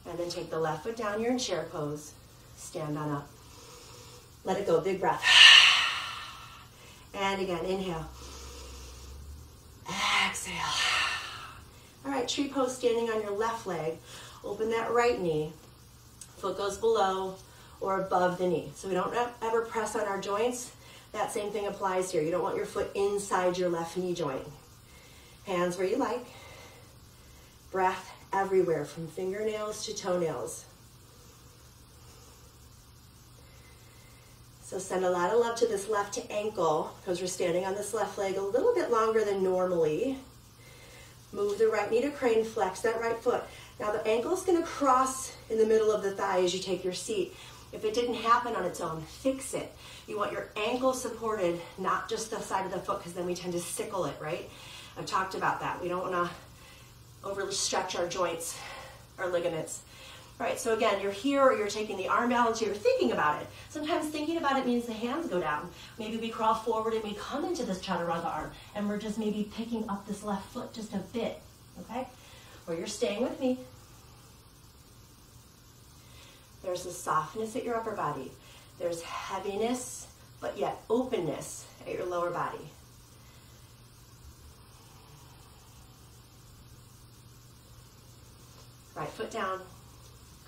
Speaker 1: And then take the left foot down, you're in chair pose. Stand on up. Let it go, big breath. And again, inhale. Exhale. All right, tree pose, standing on your left leg. Open that right knee. Foot goes below or above the knee. So we don't ever press on our joints. That same thing applies here. You don't want your foot inside your left knee joint. Hands where you like. Breath everywhere from fingernails to toenails. So send a lot of love to this left ankle because we're standing on this left leg a little bit longer than normally. Move the right knee to crane, flex that right foot. Now the ankle is going to cross in the middle of the thigh as you take your seat. If it didn't happen on its own, fix it. You want your ankle supported, not just the side of the foot, because then we tend to sickle it, right? I've talked about that. We don't want to overly stretch our joints, our ligaments. All right, so again, you're here or you're taking the arm balance, you're thinking about it. Sometimes thinking about it means the hands go down. Maybe we crawl forward and we come into this Chaturanga arm, and we're just maybe picking up this left foot just a bit, okay? Or you're staying with me. There's a softness at your upper body. There's heaviness, but yet openness at your lower body. Right foot down.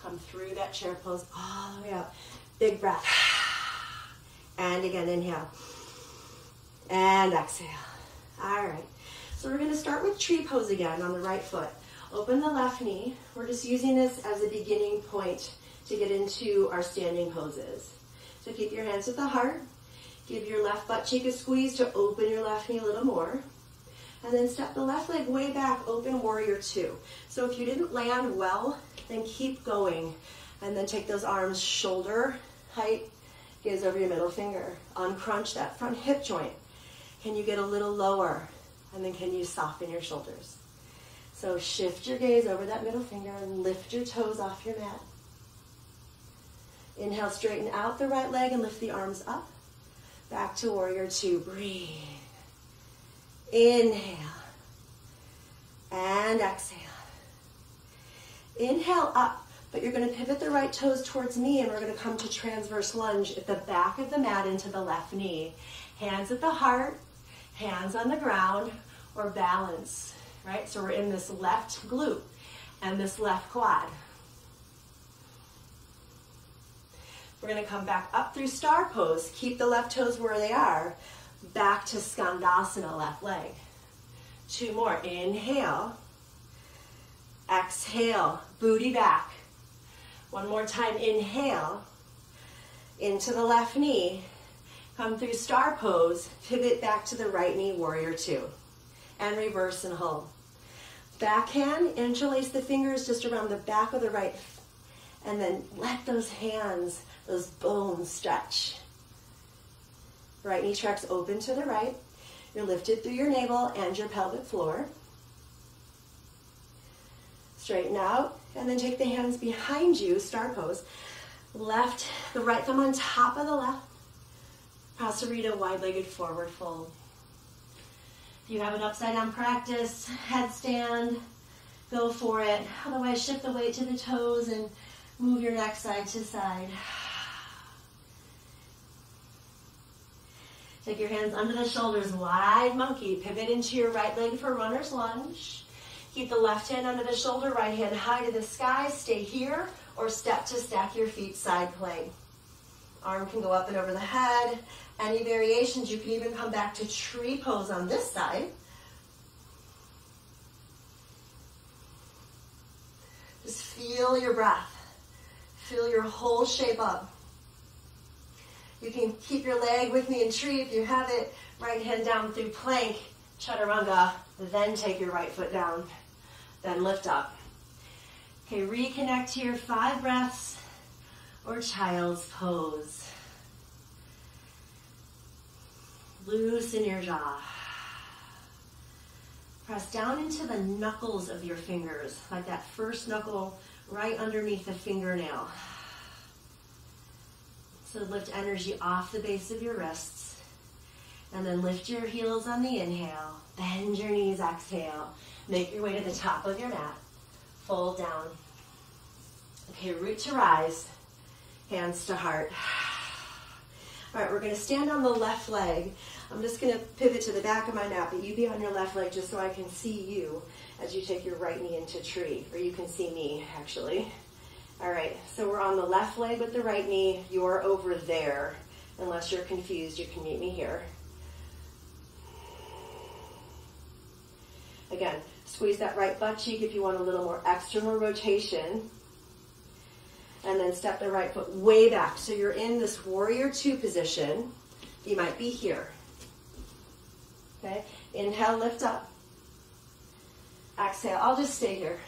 Speaker 1: Come through that chair pose all the way up. Big breath. And again, inhale. And exhale. All right. So we're going to start with tree pose again on the right foot. Open the left knee. We're just using this as a beginning point to get into our standing poses. So keep your hands at the heart. Give your left butt cheek a squeeze to open your left knee a little more. And then step the left leg way back, open warrior two. So if you didn't land well, then keep going. And then take those arms shoulder height, gaze over your middle finger. Uncrunch that front hip joint. Can you get a little lower? And then can you soften your shoulders? So shift your gaze over that middle finger and lift your toes off your mat. Inhale, straighten out the right leg and lift the arms up. Back to warrior two. Breathe. Inhale. And exhale. Inhale up, but you're going to pivot the right toes towards me, and we're going to come to transverse lunge at the back of the mat into the left knee. Hands at the heart, hands on the ground, or balance, right? So we're in this left glute and this left quad. We're going to come back up through star pose. Keep the left toes where they are. Back to Skandasana, left leg. 2 more. Inhale. Exhale. Booty back. 1 more time. Inhale. Into the left knee. Come through star pose. Pivot back to the right knee, warrior 2. And reverse and hold. Backhand. Interlace the fingers just around the back of the right. And then let those hands, those bones stretch. Right knee tracks open to the right. You're lifted through your navel and your pelvic floor. Straighten out, and then take the hands behind you, star pose. The right thumb on top of the left. Prasarita, wide-legged forward fold. If you have an upside-down practice, headstand, go for it. Otherwise, shift the weight to the toes and move your neck side to side. Take your hands under the shoulders, wide monkey. Pivot into your right leg for runner's lunge. Keep the left hand under the shoulder, right hand high to the sky. Stay here or step to stack your feet, side plank. Arm can go up and over the head. Any variations, you can even come back to tree pose on this side. Just feel your breath. Feel your whole shape up. You can keep your leg with me in tree if you have it. Right hand down through plank, chaturanga. Then take your right foot down. Then lift up. Okay, reconnect here. 5 breaths or child's pose. Loosen your jaw. Press down into the knuckles of your fingers, like that first knuckle right underneath the fingernail. So lift energy off the base of your wrists. And then lift your heels on the inhale. Bend your knees, exhale. Make your way to the top of your mat. Fold down. Okay, root to rise. Hands to heart. All right, we're going to stand on the left leg. I'm just going to pivot to the back of my mat, but you be on your left leg just so I can see you as you take your right knee into tree. Or you can see me, actually. All right, so we're on the left leg with the right knee. You're over there. Unless you're confused, you can meet me here. Again, squeeze that right butt cheek if you want a little more external rotation. And then step the right foot way back. So you're in this warrior 2 position. You might be here. Okay, inhale, lift up. Exhale, I'll just stay here.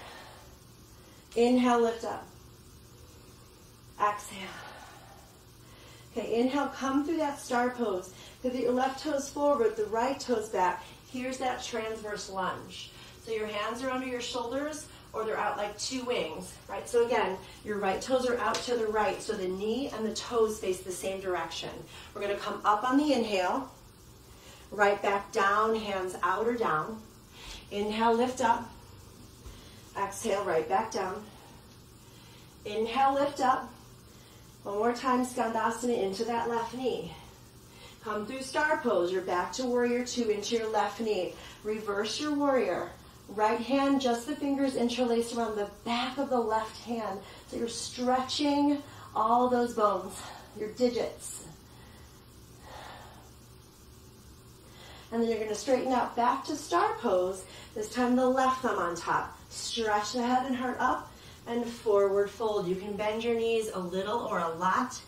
Speaker 1: Inhale, lift up. Exhale. Okay, inhale, come through that star pose. Pivot your left toes forward, the right toes back. Here's that transverse lunge. So your hands are under your shoulders or they're out like 2 wings, right? So again, your right toes are out to the right, so the knee and the toes face the same direction. We're gonna come up on the inhale, right back down, hands out or down. Inhale, lift up. Exhale, right back down. Inhale, lift up. One more time, Skandasana into that left knee. Come through star pose. You're back to warrior 2 into your left knee. Reverse your warrior. Right hand, just the fingers interlaced around the back of the left hand. So you're stretching all those bones, your digits. And then you're going to straighten out back to star pose. This time the left thumb on top. Stretch the head and heart up. And forward fold. You can bend your knees a little or a lot.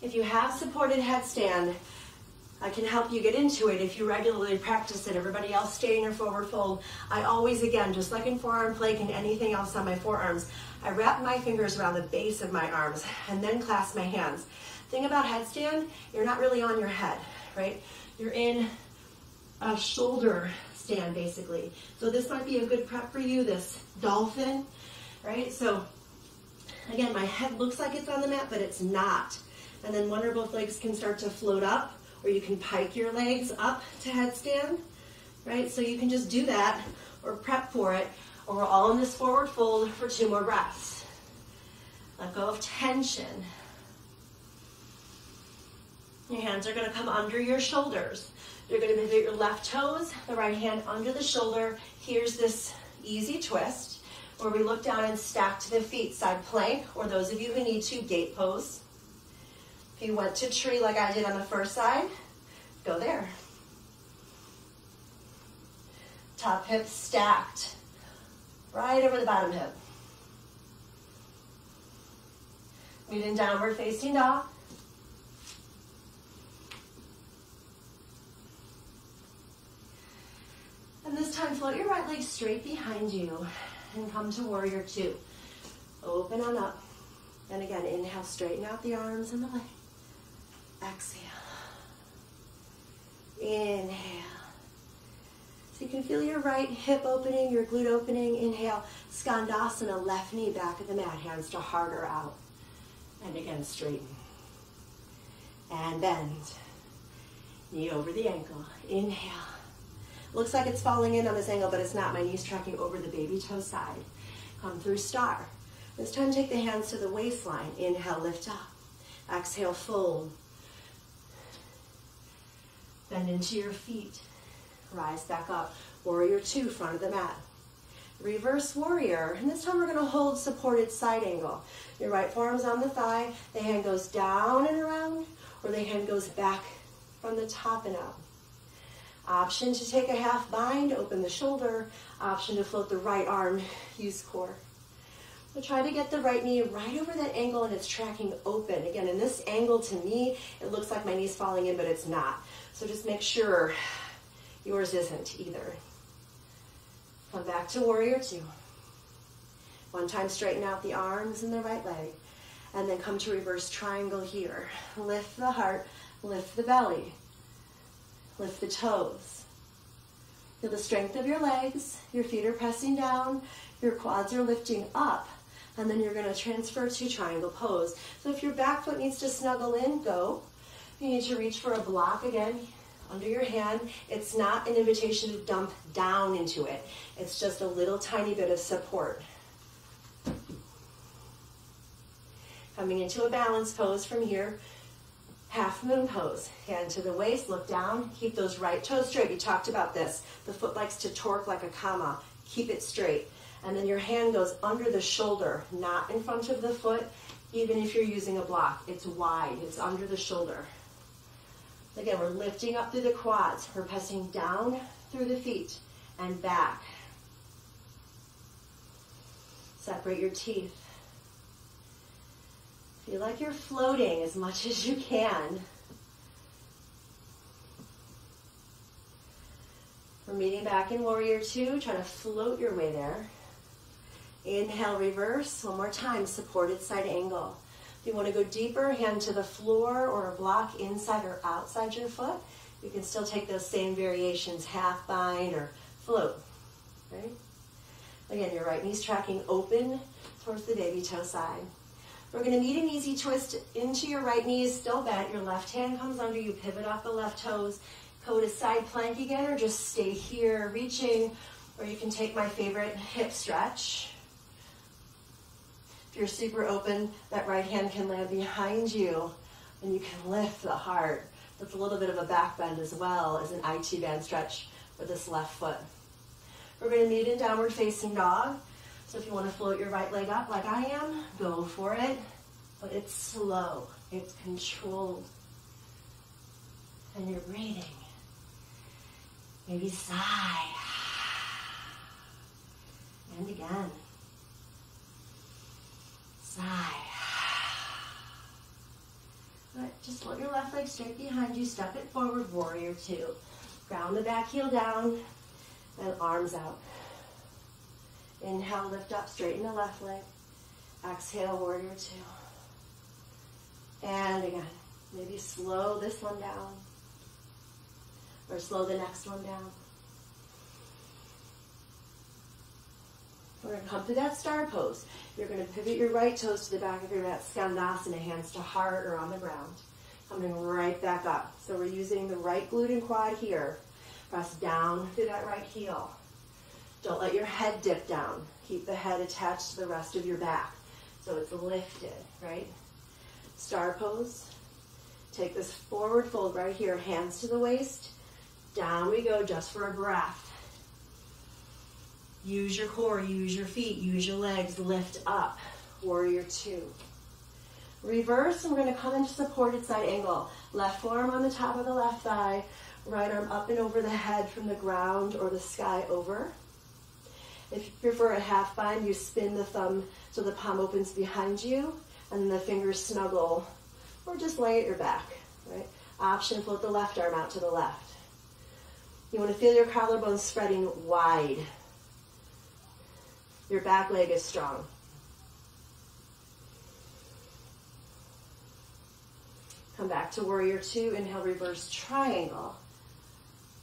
Speaker 1: If you have supported headstand, I can help you get into it if you regularly practice it. Everybody else stay in your forward fold. I always, again, just like in forearm plank and anything else on my forearms, I wrap my fingers around the base of my arms and then clasp my hands. Thing about headstand, you're not really on your head, right? You're in a shoulder stand, basically. So this might be a good prep for you, this dolphin. Right, so again, my head looks like it's on the mat, but it's not. And then one or both legs can start to float up, or you can pike your legs up to headstand. right? So you can just do that or prep for it, or we're all in this forward fold for 2 more breaths. Let go of tension. Your hands are gonna come under your shoulders. You're gonna pivot your left toes, the right hand under the shoulder. Here's this easy twist where we look down and stack to the feet, side plank, or those of you who need to, gate pose. If you went to tree like I did on the first side, go there. Top hip stacked, right over the bottom hip. Meet in downward facing dog. And this time, float your right leg straight behind you and come to warrior 2. Open on up. And again, inhale, straighten out the arms and the leg. Exhale. Inhale. So you can feel your right hip opening, your glute opening. Inhale, Skandasana, left knee back at the mat, hands to heart or out. And again, straighten. And bend. Knee over the ankle. Inhale. Looks like it's falling in on this angle, but it's not. My knee's tracking over the baby toe side. Come through star. This time, take the hands to the waistline. Inhale, lift up. Exhale, fold. Bend into your feet. Rise back up. Warrior 2, front of the mat. Reverse warrior. And this time we're going to hold supported side angle. Your right forearm's on the thigh. The hand goes down and around, or the hand goes back from the top and out. Option to take a half bind, open the shoulder. Option to float the right arm, use core. So try to get the right knee right over that angle and it's tracking open. Again, in this angle to me, it looks like my knee's falling in, but it's not. So just make sure yours isn't either. Come back to warrior 2. One time, straighten out the arms and the right leg. And then come to reverse triangle here. Lift the heart, lift the belly. Lift the toes. Feel the strength of your legs. Your feet are pressing down. Your quads are lifting up. And then you're going to transfer to triangle pose. So if your back foot needs to snuggle in, go. You need to reach for a block again under your hand. It's not an invitation to dump down into it. It's just a little tiny bit of support. Coming into a balance pose from here. Half moon pose. Hand to the waist, look down, keep those right toes straight. We talked about this. The foot likes to torque like a comma. Keep it straight. And then your hand goes under the shoulder, not in front of the foot, even if you're using a block. It's wide, it's under the shoulder. Again, we're lifting up through the quads. We're pressing down through the feet and back. Separate your teeth. Feel like you're floating as much as you can. We're meeting back in warrior 2. Try to float your way there. Inhale, reverse. One more time, supported side angle. If you want to go deeper, hand to the floor or a block inside or outside your foot. You can still take those same variations, half bind or float. Right? Again, your right knee's tracking open towards the baby toe side. We're going to meet an easy twist into your right knee is still bent. Your left hand comes under you, pivot off the left toes. Go to side plank again, or just stay here reaching, or you can take my favorite hip stretch. If you're super open, that right hand can land behind you and you can lift the heart. That's a little bit of a back bend as well as an IT band stretch for this left foot. We're going to meet in downward facing dog. So if you want to float your right leg up like I am, go for it. But it's slow, it's controlled. And you're breathing. Maybe sigh. And again. Sigh. All right, just float your left leg straight behind you. Step it forward, warrior 2. Ground the back heel down and arms out. Inhale, lift up, straighten the left leg. Exhale, warrior 2. And again, maybe slow this one down. Or slow the next one down. We're going to come to that star pose. You're going to pivot your right toes to the back of your mat, Skandasana, hands to heart or on the ground. Coming right back up. So we're using the right glute and quad here. Press down through that right heel. Don't let your head dip down. Keep the head attached to the rest of your back so it's lifted, right? Star pose. Take this forward fold right here, hands to the waist. Down we go just for a breath. Use your core, use your feet, use your legs, lift up. Warrior two. Reverse, and we're going to come into supported side angle. Left forearm on the top of the left thigh, right arm up and over the head from the ground or the sky over. If you prefer a half bind, you spin the thumb so the palm opens behind you, and then the fingers snuggle, or just lay at your back, right? Option, float the left arm out to the left. You want to feel your collarbones spreading wide. Your back leg is strong. Come back to warrior two, inhale, reverse triangle.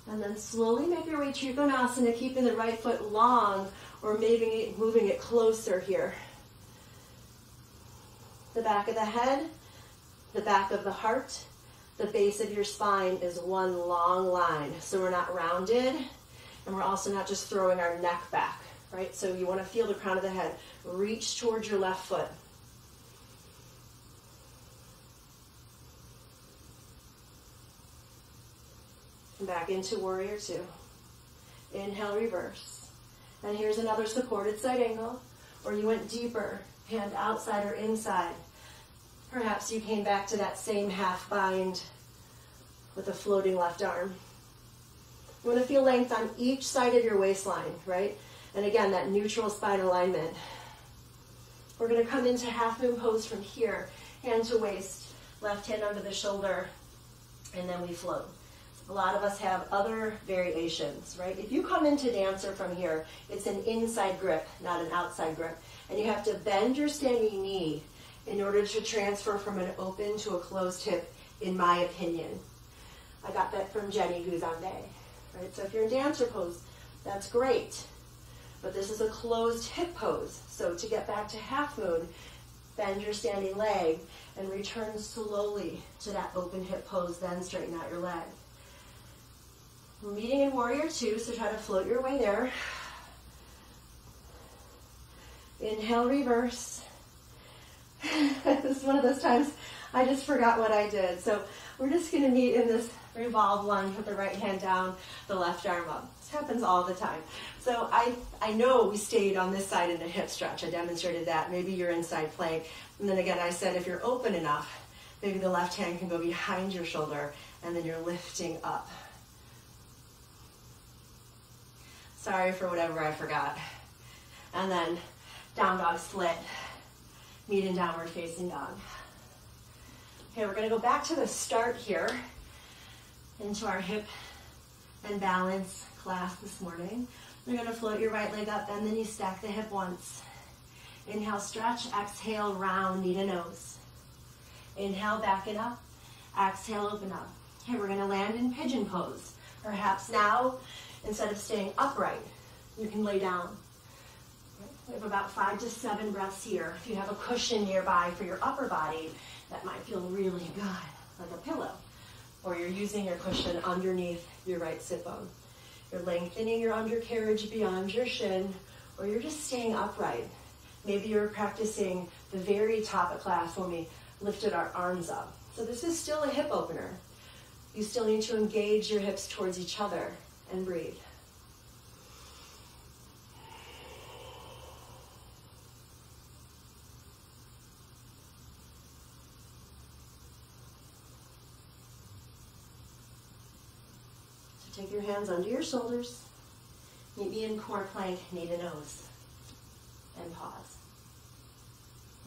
Speaker 1: And then slowly make your way to Trikonasana, keeping the right foot long or maybe moving it closer here. The back of the head, the back of the heart, the base of your spine is one long line. So we're not rounded, and we're also not just throwing our neck back, right? So you want to feel the crown of the head. Reach towards your left foot. And back into warrior two. Inhale, reverse. And here's another supported side angle, or you went deeper, hand outside or inside. Perhaps you came back to that same half bind with a floating left arm. You want to feel length on each side of your waistline, right? And again, that neutral spine alignment. We're going to come into half moon pose from here, hand to waist, left hand under the shoulder, and then we float. A lot of us have other variations, right? If you come into dancer from here, it's an inside grip, not an outside grip. And you have to bend your standing knee in order to transfer from an open to a closed hip, in my opinion. I got that from Jenny Guzande, right? So if you're in dancer pose, that's great. But this is a closed hip pose. So to get back to half moon, bend your standing leg and return slowly to that open hip pose, then straighten out your leg. We're meeting in warrior two, so try to float your way there. Inhale, reverse. This is one of those times I just forgot what I did. So we're just going to meet in this revolve lunge with the right hand down, the left arm up. This happens all the time. So I know we stayed on this side in a hip stretch. I demonstrated that. Maybe you're inside plank. And then again, I said if you're open enough, maybe the left hand can go behind your shoulder, and then you're lifting up. Sorry for whatever I forgot. And then down dog split, meet in downward facing dog. Okay, we're going to go back to the start here into our hip and balance class this morning. You're going to float your right leg up, and then you stack the hip once. Inhale, stretch. Exhale, round, knee to nose. Inhale, back it up. Exhale, open up. Okay, we're going to land in pigeon pose. Perhaps now, instead of staying upright, you can lay down. We have about 5 to 7 breaths here. If you have a cushion nearby for your upper body, that might feel really good, like a pillow. Or you're using your cushion underneath your right sit bone. You're lengthening your undercarriage beyond your shin, or you're just staying upright. Maybe you're practicing the very top of class when we lifted our arms up. So this is still a hip opener. You still need to engage your hips towards each other and breathe. So take your hands under your shoulders. Meet me in core plank, knee to nose. And pause.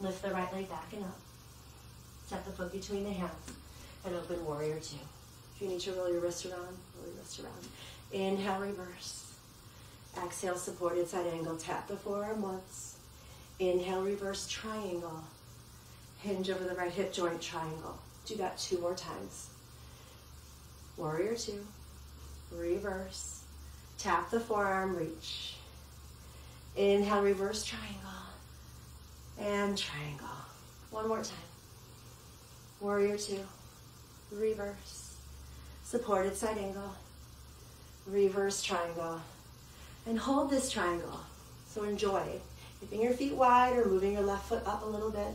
Speaker 1: Lift the right leg back and up. Set the foot between the hands and open warrior two. If you need to roll your wrist around, roll your wrist around. Inhale, reverse. Exhale, supported side angle. Tap the forearm once. Inhale, reverse triangle. Hinge over the right hip joint, triangle. Do that 2 more times. Warrior two. Reverse. Tap the forearm, reach. Inhale, reverse triangle. And triangle. 1 more time. Warrior two. Reverse. Supported side angle. reverse triangle. And hold this triangle. So enjoy. Keeping your feet wide or moving your left foot up a little bit.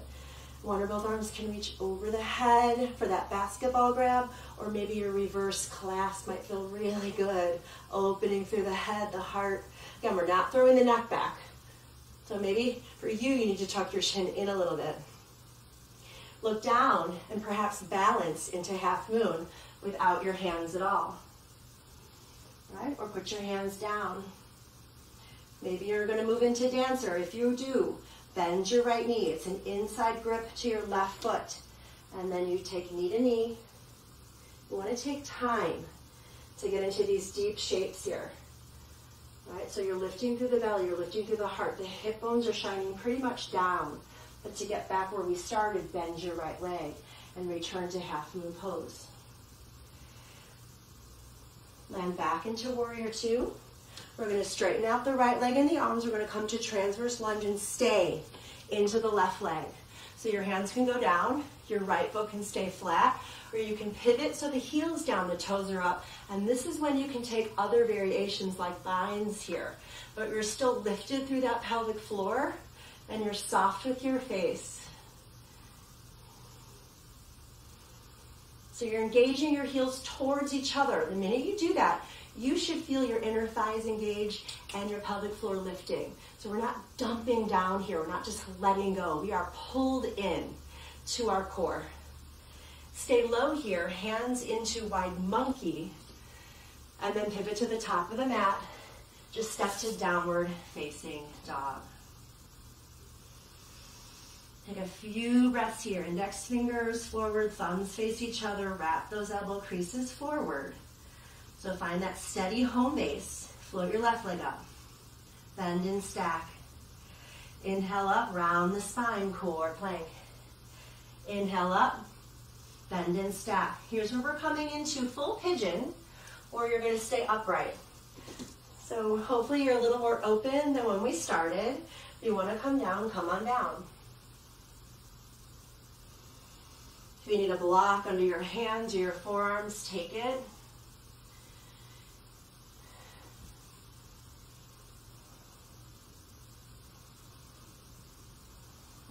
Speaker 1: One or both arms can reach over the head for that basketball grab, or maybe your reverse clasp might feel really good, opening through the head, the heart. Again, we're not throwing the neck back. So maybe for you need to tuck your chin in a little bit. Look down and perhaps balance into half moon without your hands at all. Right? Or put your hands down. Maybe you're going to move into dancer. If you do, bend your right knee. It's an inside grip to your left foot. And then you take knee to knee. You want to take time to get into these deep shapes here. Right? So you're lifting through the belly, you're lifting through the heart. The hip bones are shining pretty much down. But to get back where we started, bend your right leg and return to half moon pose. Land back into warrior two. We're going to straighten out the right leg and the arms. We're going to come to transverse lunge and stay into the left leg. So your hands can go down, your right foot can stay flat, or you can pivot so the heel's down, the toes are up. And this is when you can take other variations like binds here. But you're still lifted through that pelvic floor and you're soft with your face. So you're engaging your heels towards each other. The minute you do that, you should feel your inner thighs engaged and your pelvic floor lifting. So we're not dumping down here. We're not just letting go. We are pulled in to our core. Stay low here, hands into wide monkey, and then pivot to the top of the mat. Just step to downward facing dog. Take a few breaths here. Index fingers forward, thumbs face each other. Wrap those elbow creases forward. So find that steady home base. Float your left leg up. Bend and stack. Inhale up, round the spine, core plank. Inhale up, bend and stack. Here's where we're coming into full pigeon, or you're going to stay upright. So hopefully you're a little more open than when we started. If you want to come down, come on down. If you need a block under your hands or your forearms, take it.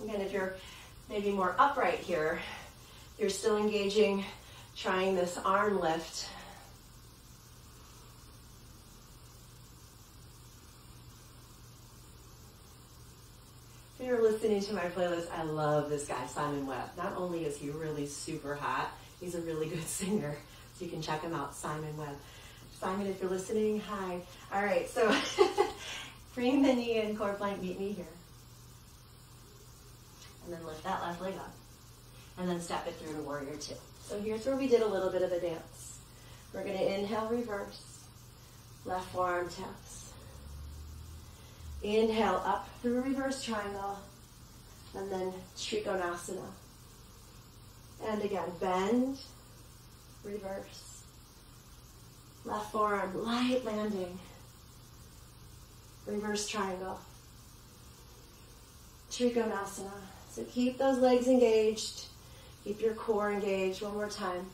Speaker 1: Again, if you're maybe more upright here, you're still engaging, trying this arm lift. If you're listening to my playlist, I love this guy, Simon Webb. Not only is he really super hot, he's a really good singer. So you can check him out, Simon Webb. Simon, if you're listening, hi. All right, so bring the knee in, core plank, meet me here. And then lift that left leg up. And then step it through to warrior two. So here's where we did a little bit of a dance. We're going to inhale, reverse. Left forearm taps. Inhale up through a reverse triangle. And then Trikonasana. And again, bend, reverse. Left forearm, light landing. Reverse triangle. Trikonasana. So keep those legs engaged. Keep your core engaged. One more time.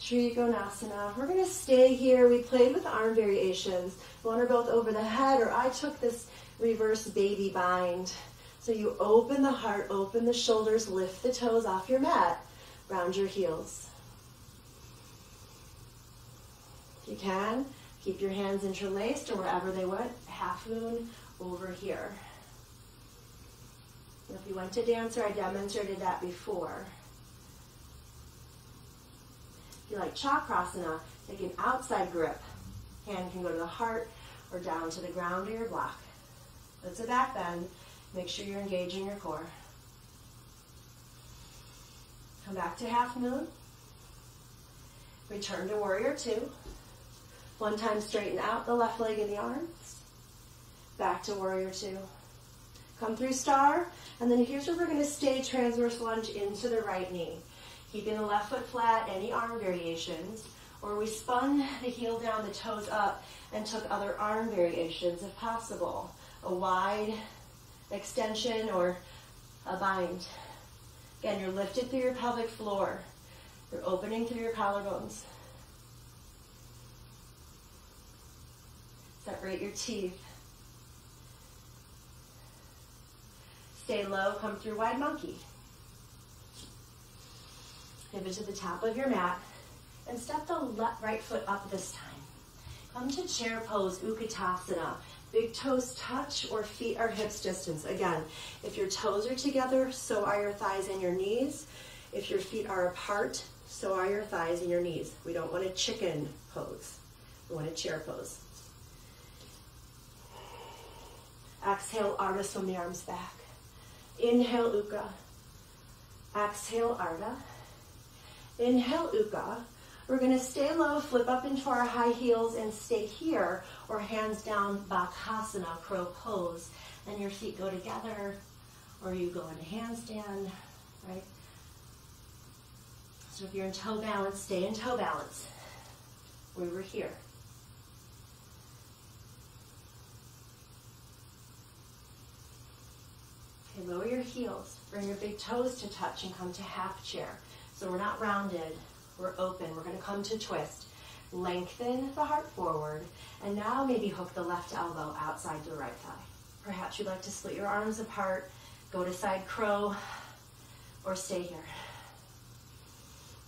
Speaker 1: Trikonasana. We're going to stay here. We played with arm variations. One or both over the head, or I took this reverse baby bind. So you open the heart, open the shoulders, lift the toes off your mat, round your heels. If you can, keep your hands interlaced or wherever they went, half moon over here. And if you went to dancer, I demonstrated that before. If you like Chakrasana, take an outside grip. Hand can go to the heart or down to the ground or your block. That's a back bend. Make sure you're engaging your core. Come back to half moon. Return to warrior two. One time straighten out the left leg and the arms. Back to warrior two. Come through star. And then here's where we're going to stay transverse lunge into the right knee. Keeping the left foot flat, any arm variations. Or we spun the heel down, the toes up, and took other arm variations if possible. A wide extension or a bind. Again, you're lifted through your pelvic floor. You're opening through your collarbones. Separate your teeth. Stay low, come through wide monkey. Pivot to the top of your mat and step the right foot up this time. Come to chair pose, Utkatasana. Big toes touch or feet are hips distance. Again, if your toes are together, so are your thighs and your knees. If your feet are apart, so are your thighs and your knees. We don't want a chicken pose. We want a chair pose. Exhale, Ardha, swim the arms back. Inhale, Utka. Exhale, Ardha. Inhale, Utka. We're going to stay low, flip up into our high heels and stay here, or hands down, Bakasana, crow pose. And your feet go together, or you go into handstand, right? So if you're in toe balance, stay in toe balance. We were here. Okay, lower your heels. Bring your big toes to touch and come to half chair. So we're not rounded. We're open. We're going to come to twist. Lengthen the heart forward. And now maybe hook the left elbow outside the right thigh. Perhaps you'd like to split your arms apart, go to side crow, or stay here.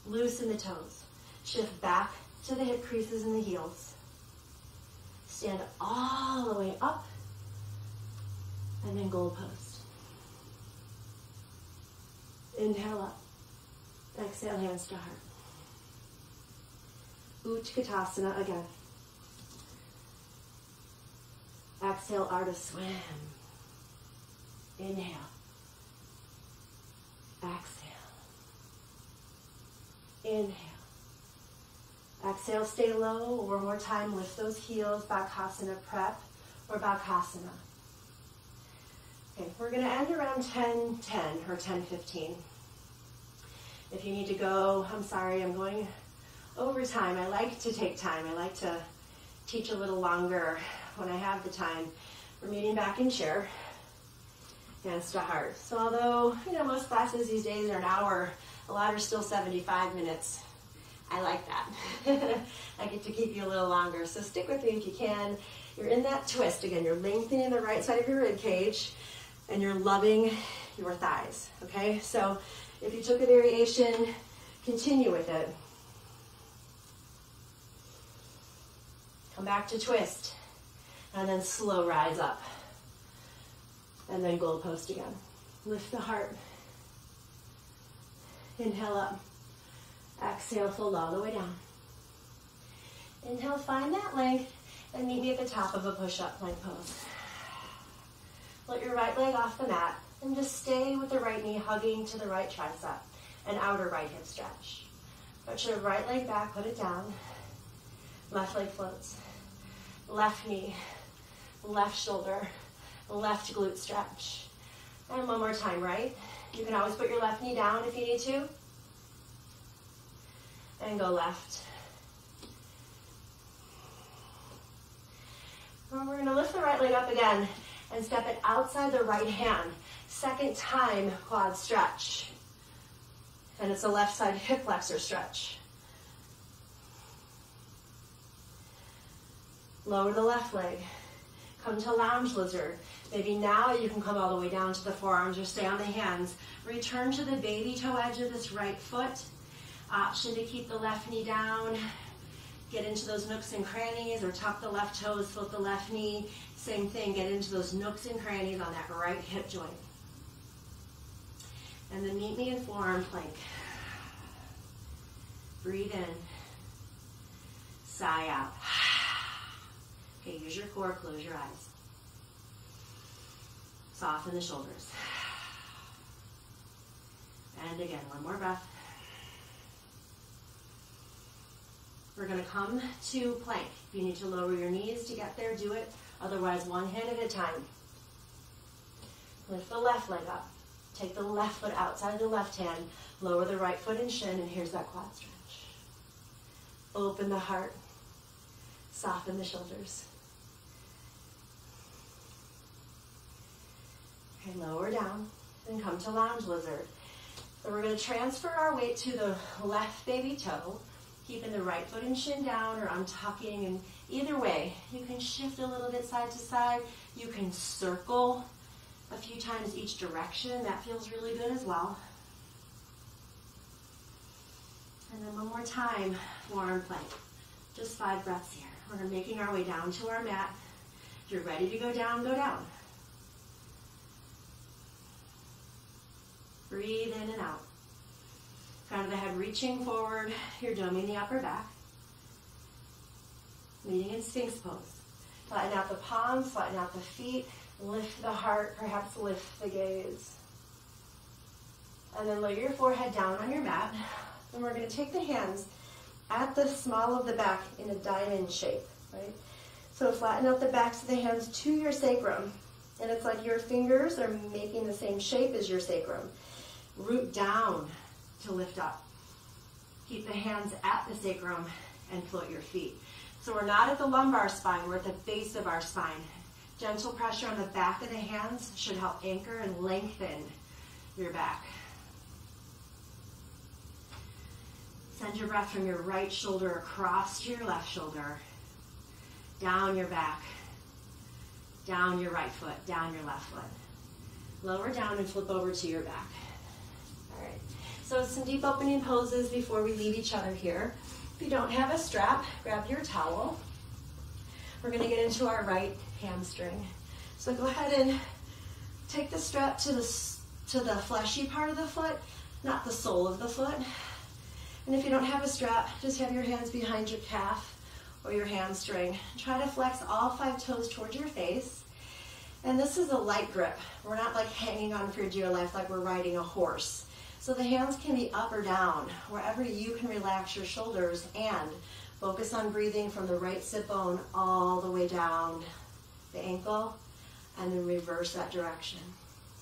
Speaker 1: Loosen the toes. Shift back to the hip creases and the heels. Stand all the way up, and then goal post. Inhale up. Exhale, hands to heart. Utkatasana again. Exhale, Ardha swim. Inhale. Exhale. Inhale. Exhale, stay low. One more time, lift those heels. Bakasana prep or Bakasana. Okay, we're going to end around 10:10 or 10:15. If you need to go, I'm sorry, I'm going over time. I like to take time. I like to teach a little longer when I have the time. We're meeting back in chair, hands to heart. So although, most classes these days are an hour, a lot are still 75 minutes. I like that. I get to keep you a little longer. So stick with me if you can. You're in that twist. Again, you're lengthening the right side of your rib cage and you're loving your thighs, okay? So if you took a variation, continue with it. Come back to twist, and then slow rise up. And then goal post again. Lift the heart. Inhale up. Exhale, fold all the way down. Inhale, find that length, and meet me at the top of a push-up plank pose. Let your right leg off the mat, and just stay with the right knee hugging to the right tricep, and outer right hip stretch. Put your right leg back, put it down. Left leg floats. Left knee, left shoulder, left glute stretch. And one more time, right? You can always put your left knee down if you need to. And go left. And we're going to lift the right leg up again and step it outside the right hand. Second time, quad stretch. And it's a left side hip flexor stretch. Lower the left leg. Come to lounge lizard. Maybe now you can come all the way down to the forearms or stay on the hands. Return to the baby toe edge of this right foot. Option to keep the left knee down. Get into those nooks and crannies, or tuck the left toes, flip the left knee. Same thing, get into those nooks and crannies on that right hip joint. And then meet me in forearm plank. Breathe in. Sigh out. Okay, use your core, close your eyes. Soften the shoulders. And again, one more breath. We're going to come to plank. If you need to lower your knees to get there, do it. Otherwise, one hand at a time. Lift the left leg up. Take the left foot outside the left hand. Lower the right foot and shin, and here's that quad stretch. Open the heart. Soften the shoulders. Okay, lower down, and come to lounge lizard. So we're going to transfer our weight to the left baby toe, keeping the right foot and shin down or untucking. And either way, you can shift a little bit side to side. You can circle a few times each direction. That feels really good as well. And then one more time, forearm plank. Just 5 breaths here. We're making our way down to our mat. If you're ready to go down, go down. Breathe in and out. Crown of the head reaching forward. You're doming the upper back. Meeting in Sphinx pose. Flatten out the palms, flatten out the feet. Lift the heart, perhaps lift the gaze. And then lay your forehead down on your mat. And we're going to take the hands at the small of the back in a diamond shape, right? So flatten out the backs of the hands to your sacrum. And it's like your fingers are making the same shape as your sacrum. Root down to lift up. Keep the hands at the sacrum and float your feet. So we're not at the lumbar spine, we're at the base of our spine. Gentle pressure on the back of the hands should help anchor and lengthen your back. Send your breath from your right shoulder across to your left shoulder, down your back, down your right foot, down your left foot. Lower down and flip over to your back. All right, so some deep opening poses before we leave each other here. If you don't have a strap, grab your towel. We're going to get into our right hamstring. So go ahead and take the strap to the fleshy part of the foot, not the sole of the foot. And if you don't have a strap, just have your hands behind your calf or your hamstring. Try to flex all 5 toes towards your face. And this is a light grip. We're not like hanging on for dear life like we're riding a horse. So the hands can be up or down, wherever you can relax your shoulders, and focus on breathing from the right sit bone all the way down the ankle, and then reverse that direction.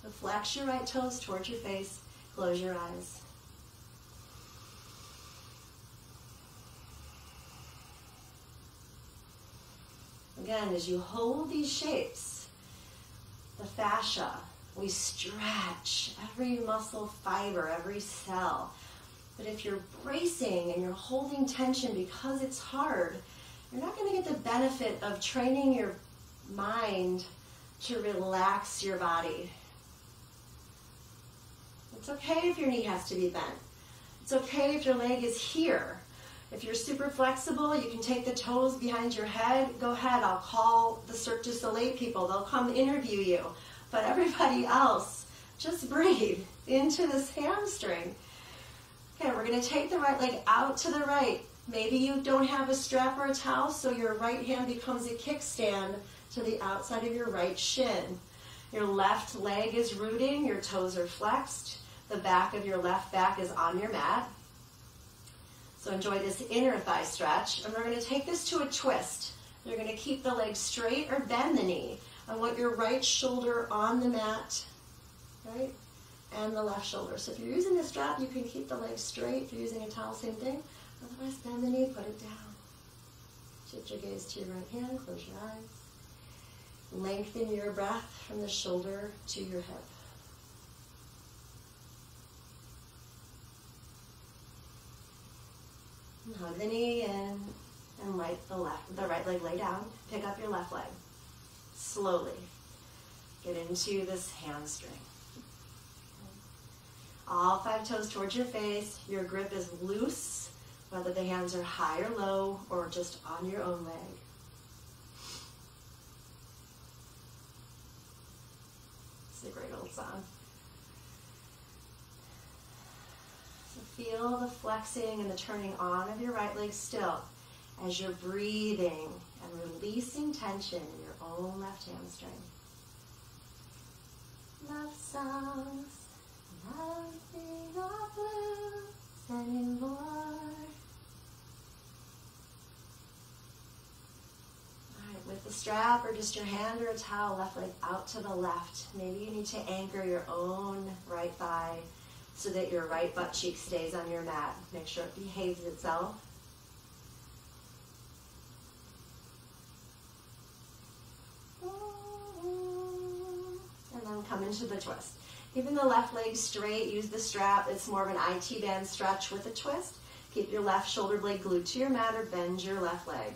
Speaker 1: So flex your right toes towards your face, close your eyes. Again, as you hold these shapes, the fascia, we stretch every muscle fiber, every cell. But if you're bracing and you're holding tension because it's hard, you're not going to get the benefit of training your mind to relax your body. It's okay if your knee has to be bent. It's okay if your leg is here. If you're super flexible, you can take the toes behind your head. Go ahead, I'll call the Cirque du Soleil people. They'll come interview you. But everybody else, just breathe into this hamstring. Okay, we're going to take the right leg out to the right. Maybe you don't have a strap or a towel, so your right hand becomes a kickstand to the outside of your right shin. Your left leg is rooting, your toes are flexed. The back of your left back is on your mat. So enjoy this inner thigh stretch. And we're going to take this to a twist. You're going to keep the leg straight or bend the knee. I want your right shoulder on the mat, right? And the left shoulder. So if you're using a strap, you can keep the leg straight. If you're using a towel, same thing. Otherwise, bend the knee, put it down. Shift your gaze to your right hand, close your eyes. Lengthen your breath from the shoulder to your hip. And hug the knee in and let the right leg lay down. Pick up your left leg. Slowly get into this hamstring. All 5 toes towards your face. Your grip is loose, whether the hands are high or low or just on your own leg. It's a great old song. So feel the flexing and the turning on of your right leg still as you're breathing and releasing tension in your own left hamstring. Love songs, nothing off blues anymore. Alright, with the strap or just your hand or a towel, left leg out to the left. Maybe you need to anchor your own right thigh so that your right butt cheek stays on your mat. Make sure it behaves itself. And then come into the twist. Keeping the left leg straight, use the strap. It's more of an IT band stretch with a twist. Keep your left shoulder blade glued to your mat or bend your left leg.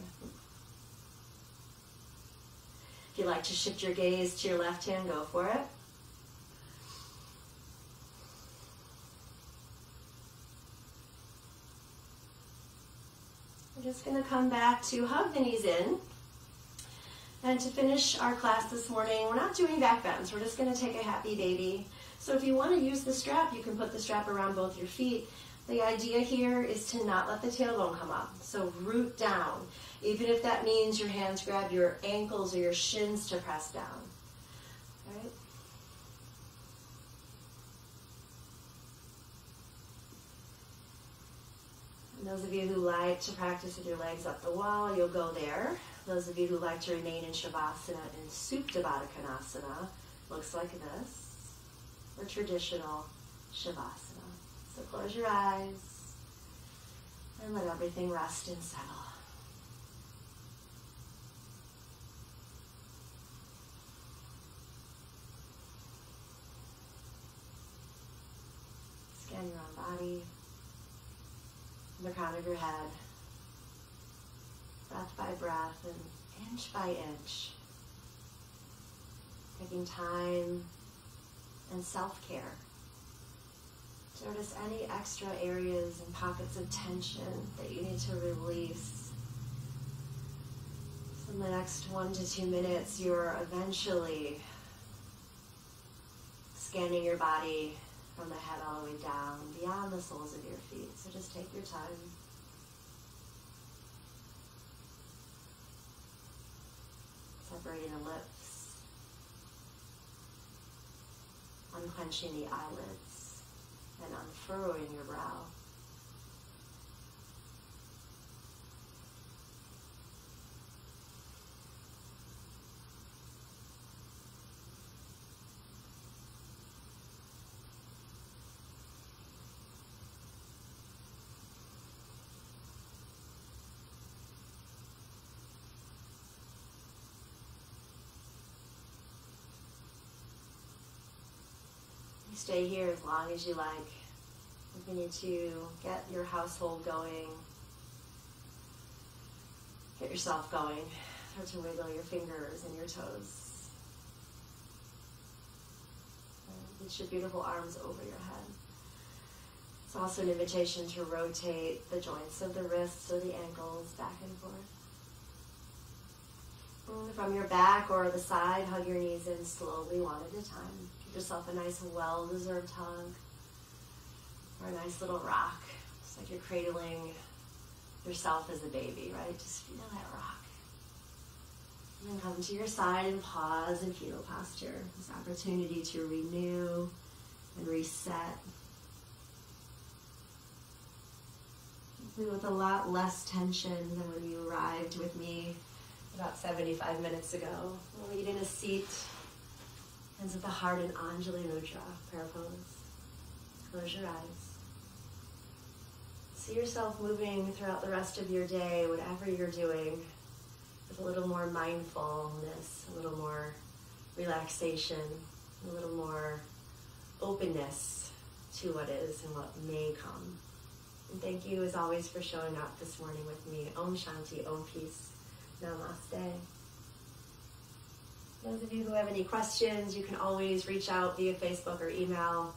Speaker 1: If you'd like to shift your gaze to your left hand, go for it. We're just going to come back to hug the knees in. And to finish our class this morning, we're not doing back bends. We're just going to take a happy baby. So if you want to use the strap, you can put the strap around both your feet. The idea here is to not let the tailbone come up. So root down, even if that means your hands grab your ankles or your shins to press down. All right? And those of you who like to practice with your legs up the wall, you'll go there. Those of you who like to remain in Shavasana and Supta Baddha Konasana, looks like this, or traditional Shavasana. So close your eyes and let everything rest and settle. Scan your own body, the crown of your head, breath by breath and inch by inch, taking time and self-care. Notice any extra areas and pockets of tension that you need to release. So in the next 1 to 2 minutes, you're eventually scanning your body from the head all the way down, beyond the soles of your feet. So just take your time. Separating the lips, unclenching the eyelids, and unfurrowing your brow. You stay here as long as you like. If you need to get your household going, get yourself going, start to wiggle your fingers and your toes. And reach your beautiful arms over your head. It's also an invitation to rotate the joints of the wrists or the ankles back and forth. And from your back or the side, hug your knees in slowly, one at a time. Give yourself a nice, well-deserved hug. Or a nice little rock. It's like you're cradling yourself as a baby, right? Just feel that rock. And then come to your side and pause in fetal posture. This opportunity to renew and reset. With a lot less tension than when you arrived with me about 75 minutes ago. We'll lead in a seat. Hands at the heart in Anjali Mudra, prayer pose. Close your eyes. See yourself moving throughout the rest of your day, whatever you're doing, with a little more mindfulness, a little more relaxation, a little more openness to what is and what may come. And thank you, as always, for showing up this morning with me. Om Shanti, Om Peace. Namaste. Those of you who have any questions, you can always reach out via Facebook or email.